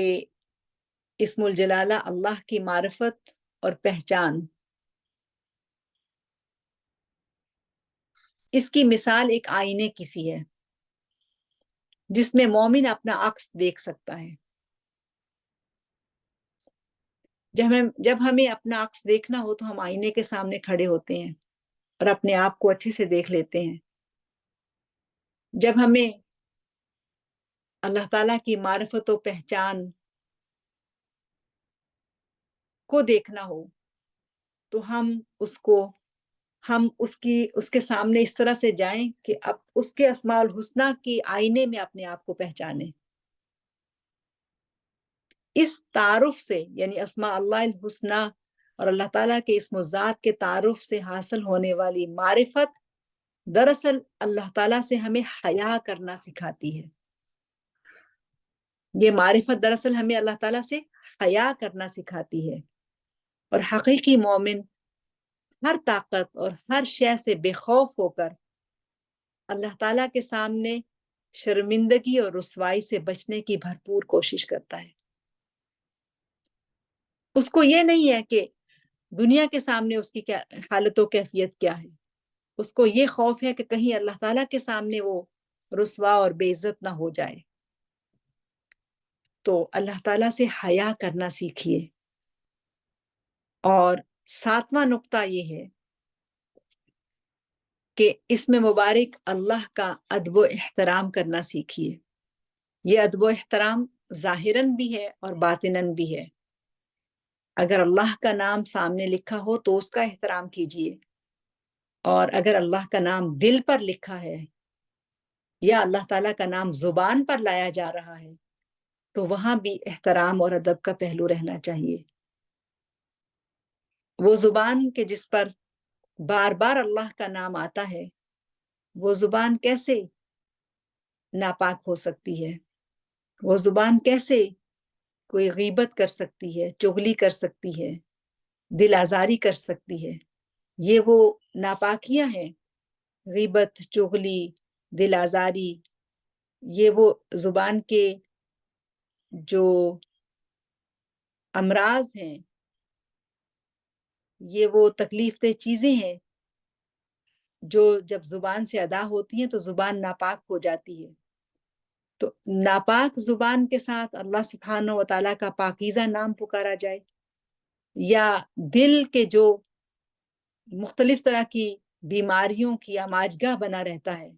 اسم الجلالہ اللہ کی معرفت اور پہچان، اس کی مثال ایک آئینے کی سی ہے جس میں مومن اپنا عکس دیکھ سکتا ہے۔ جب ہمیں اپنا عکس دیکھنا ہو تو ہم آئینے کے سامنے کھڑے ہوتے ہیں اور اپنے آپ کو اچھے سے دیکھ لیتے ہیں۔ جب ہمیں اللہ تعالیٰ کی معرفت و پہچان کو دیکھنا ہو تو ہم اس کے سامنے اس طرح سے جائیں کہ اب اس کے اسماء الحسنہ کی آئینے میں اپنے آپ کو پہچانیں۔ اس تعارف سے، یعنی اسماء اللہ الحسنہ اور اللہ تعالیٰ کے اسم و ذات کے تعارف سے حاصل ہونے والی معرفت دراصل اللہ تعالیٰ سے ہمیں حیا کرنا سکھاتی ہے۔ یہ معرفت دراصل ہمیں اللہ تعالیٰ سے حیا کرنا سکھاتی ہے، اور حقیقی مومن ہر طاقت اور ہر شے سے بے خوف ہو کر اللہ تعالیٰ کے سامنے شرمندگی اور رسوائی سے بچنے کی بھرپور کوشش کرتا ہے۔ اس کو یہ نہیں ہے کہ دنیا کے سامنے اس کی کیا حالت و کیفیت کیا ہے، اس کو یہ خوف ہے کہ کہیں اللہ تعالیٰ کے سامنے وہ رسوا اور بے عزت نہ ہو جائے۔ تو اللہ تعالیٰ سے حیا کرنا سیکھیے۔ اور 7واں نقطہ یہ ہے کہ اس میں مبارک اللہ کا ادب و احترام کرنا سیکھیے۔ یہ ادب و احترام ظاہراً بھی ہے اور باطناً بھی ہے۔ اگر اللہ کا نام سامنے لکھا ہو تو اس کا احترام کیجیے، اور اگر اللہ کا نام دل پر لکھا ہے یا اللہ تعالیٰ کا نام زبان پر لایا جا رہا ہے تو وہاں بھی احترام اور ادب کا پہلو رہنا چاہیے. وہ زبان کہ جس پر بار بار اللہ کا نام آتا ہے، وہ زبان کیسے ناپاک ہو سکتی ہے؟ وہ زبان کیسے کوئی غیبت کر سکتی ہے، چغلی کر سکتی ہے، دل آزاری کر سکتی ہے؟ یہ وہ ناپاکیاں ہیں، غیبت، چغلی، دل آزاری. یہ وہ زبان کے جو امراض ہیں، یہ وہ تکلیف دہ چیزیں ہیں جو جب زبان سے ادا ہوتی ہیں تو زبان ناپاک ہو جاتی ہے. تو ناپاک زبان کے ساتھ اللہ سبحانہ و تعالیٰ کا پاکیزہ نام پکارا جائے، یا دل کے جو مختلف طرح کی بیماریوں کی آماجگاہ بنا رہتا ہے،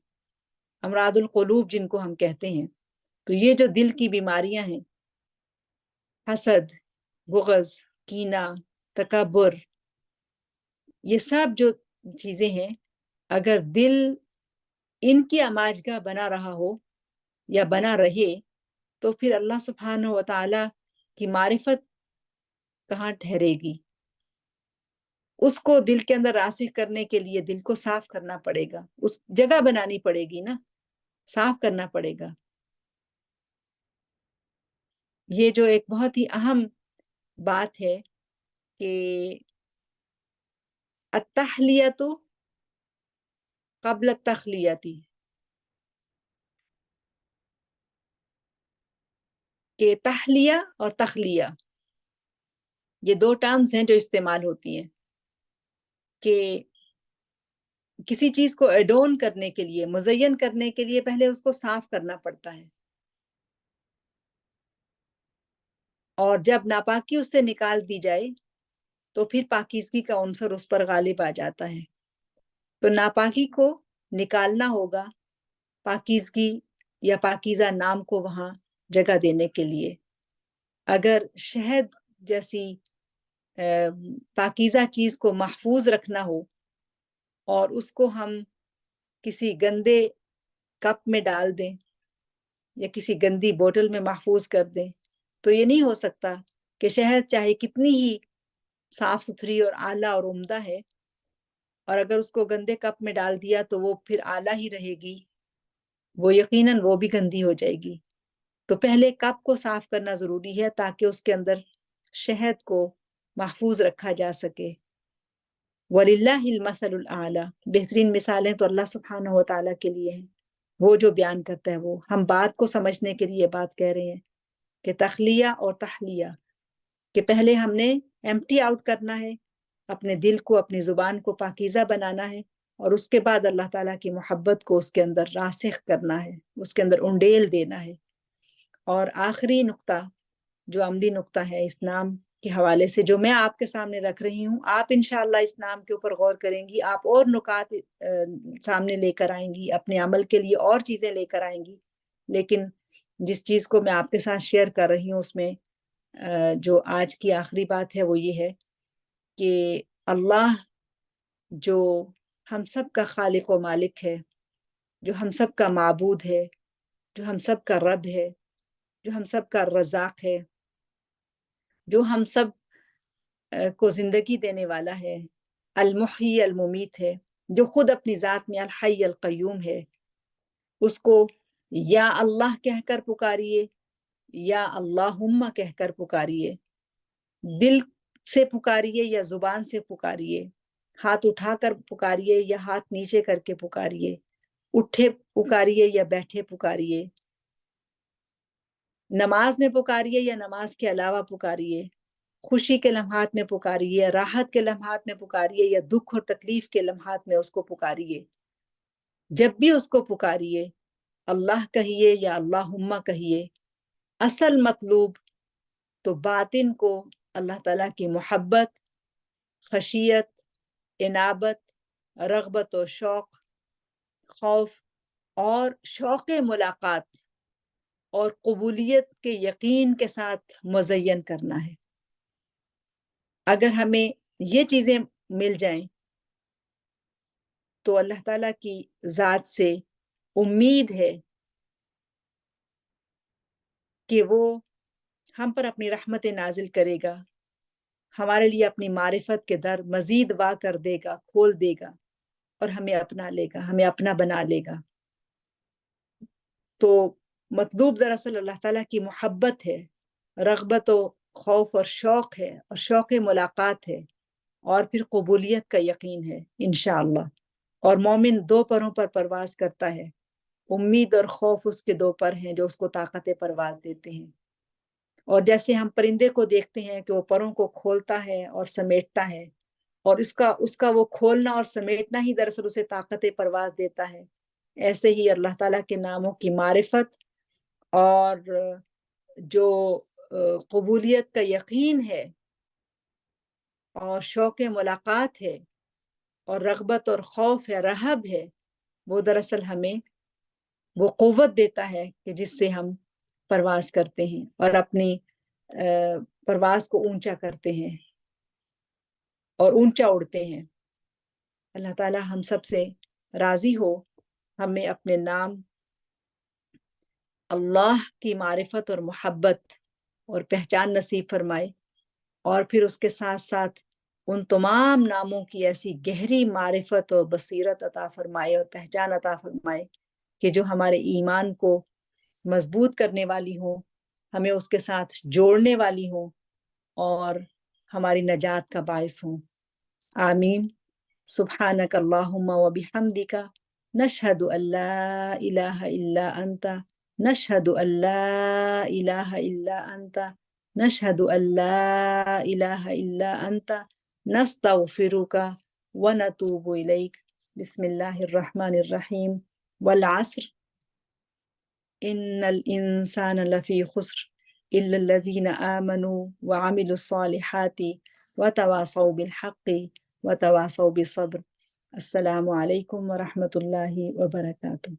امراض القلوب جن کو ہم کہتے ہیں. تو یہ جو دل کی بیماریاں ہیں، حسد، بغض، کینہ، تکبر، یہ سب جو چیزیں ہیں، اگر دل ان کی آماجگاہ بنا رہا ہو یا بنا رہے تو پھر اللہ سبحانہ و تعالیٰ کی معرفت کہاں ٹھہرے گی؟ اس کو دل کے اندر راسخ کرنے کے لیے دل کو صاف کرنا پڑے گا، اس جگہ بنانی پڑے گی نا، صاف کرنا پڑے گا. یہ جو ایک بہت ہی اہم بات ہے کہ التحلیۃ قبل التخلیۃ، کہ تحلیہ اور تخلیہ یہ دو ٹرمز ہیں جو استعمال ہوتی ہیں، کہ کسی چیز کو ایڈون کرنے کے لیے، مزین کرنے کے لیے پہلے اس کو صاف کرنا پڑتا ہے، اور جب ناپاکی اس سے نکال دی جائے تو پھر پاکیزگی کا عنصر اس پر غالب آ جاتا ہے. تو ناپاکی کو نکالنا ہوگا پاکیزگی یا پاکیزہ نام کو وہاں جگہ دینے کے لیے. اگر شہد جیسی پاکیزہ چیز کو محفوظ رکھنا ہو اور اس کو ہم کسی گندے کپ میں ڈال دیں یا کسی گندی بوتل میں محفوظ کر دیں تو یہ نہیں ہو سکتا کہ شہد چاہے کتنی ہی صاف ستھری اور اعلیٰ اور عمدہ ہے، اور اگر اس کو گندے کپ میں ڈال دیا تو وہ پھر اعلیٰ ہی رہے گی، وہ یقیناً وہ بھی گندی ہو جائے گی. تو پہلے کپ کو صاف کرنا ضروری ہے تاکہ اس کے اندر شہد کو محفوظ رکھا جا سکے. وَلِلَّهِ الْمَثَلُ الْأَعْلَى، بہترین مثالیں تو اللہ سبحانہ و تعالیٰ کے لیے ہیں، وہ جو بیان کرتا ہے. وہ ہم بات کو سمجھنے کے لیے بات کہہ رہے ہیں کہ تخلیہ اور تحلیہ، کہ پہلے ہم نے ایمپٹی آؤٹ کرنا ہے اپنے دل کو، اپنی زبان کو پاکیزہ بنانا ہے، اور اس کے بعد اللہ تعالیٰ کی محبت کو اس کے اندر راسخ کرنا ہے، اس کے اندر انڈیل دینا ہے. اور آخری نقطہ جو عملی نقطہ ہے اس نام کے حوالے سے جو میں آپ کے سامنے رکھ رہی ہوں، آپ انشاءاللہ اس نام کے اوپر غور کریں گی، آپ اور نکات سامنے لے کر آئیں گی، اپنے عمل کے لیے اور چیزیں لے کر آئیں گی. لیکن جس چیز کو میں آپ کے ساتھ شیئر کر رہی ہوں اس میں جو آج کی آخری بات ہے وہ یہ ہے کہ اللہ جو ہم سب کا خالق و مالک ہے، جو ہم سب کا معبود ہے، جو ہم سب کا رب ہے، جو ہم سب کا رزاق ہے، جو ہم سب کو زندگی دینے والا ہے، المحیی الممیت ہے، جو خود اپنی ذات میں الحی القیوم ہے، اس کو یا اللہ کہہ کر پکاریے یا اللہم کہہ کر پکاریے، دل سے پکاریے یا زبان سے پکاریے، ہاتھ اٹھا کر پکاریے یا ہاتھ نیچے کر کے پکاریے، اٹھے پکاریے یا بیٹھے پکاریے، نماز میں پکاریے یا نماز کے علاوہ پکاریے، خوشی کے لمحات میں پکاریے، راحت کے لمحات میں پکاریے یا دکھ اور تکلیف کے لمحات میں اس کو پکاریے. جب بھی اس کو پکاریے اللہ کہیے یا اللہم کہیے. اصل مطلوب تو باطن کو اللہ تعالیٰ کی محبت، خشیت، انابت، رغبت و شوق، خوف اور شوق ملاقات اور قبولیت کے یقین کے ساتھ مزین کرنا ہے. اگر ہمیں یہ چیزیں مل جائیں تو اللہ تعالیٰ کی ذات سے امید ہے کہ وہ ہم پر اپنی رحمت نازل کرے گا، ہمارے لیے اپنی معرفت کے در مزید وا کر دے گا، کھول دے گا، اور ہمیں اپنا لے گا، ہمیں اپنا بنا لے گا۔ تو مطلوب دراصل اللہ تعالیٰ کی محبت ہے، رغبت و خوف اور شوق ہے، اور شوق ملاقات ہے، اور پھر قبولیت کا یقین ہے انشاءاللہ۔ اور مومن دو پروں پر پرواز کرتا ہے، امید اور خوف اس کے دو پر ہیں جو اس کو طاقت پرواز دیتے ہیں۔ اور جیسے ہم پرندے کو دیکھتے ہیں کہ وہ پروں کو کھولتا ہے اور سمیٹتا ہے، اور اس کا وہ کھولنا اور سمیٹنا ہی دراصل اسے طاقت پرواز دیتا ہے، ایسے ہی اللہ تعالیٰ کے ناموں کی معرفت اور جو قبولیت کا یقین ہے اور شوق ملاقات ہے اور رغبت اور خوف ہے، رہب ہے، وہ دراصل ہمیں وہ قوت دیتا ہے کہ جس سے ہم پرواز کرتے ہیں اور اپنی پرواز کو اونچا کرتے ہیں اور اونچا اڑتے ہیں۔ اللہ تعالیٰ ہم سب سے راضی ہو، ہمیں اپنے نام اللہ کی معرفت اور محبت اور پہچان نصیب فرمائے، اور پھر اس کے ساتھ ساتھ ان تمام ناموں کی ایسی گہری معرفت اور بصیرت عطا فرمائے اور پہچان عطا فرمائے کہ جو ہمارے ایمان کو مضبوط کرنے والی ہوں، ہمیں اس کے ساتھ جوڑنے والی ہوں، اور ہماری نجات کا باعث ہوں۔ آمین۔ سبحانک اللہم و بحمدک، نشہد ان لا الہ الا انت، نشہد ان لا الہ الا انت، نشہد ان لا الہ الا انت، نستغفرک ونتوب الیک۔ بسم اللہ الرحمن الرحیم۔ والعصر ان الانسان لفی خسر الا الذین آمنوا وعملوا الصالحات وتواصوا بالحق وتواصوا بالصبر۔ السلام علیکم ورحمۃ اللہ وبرکاتہ۔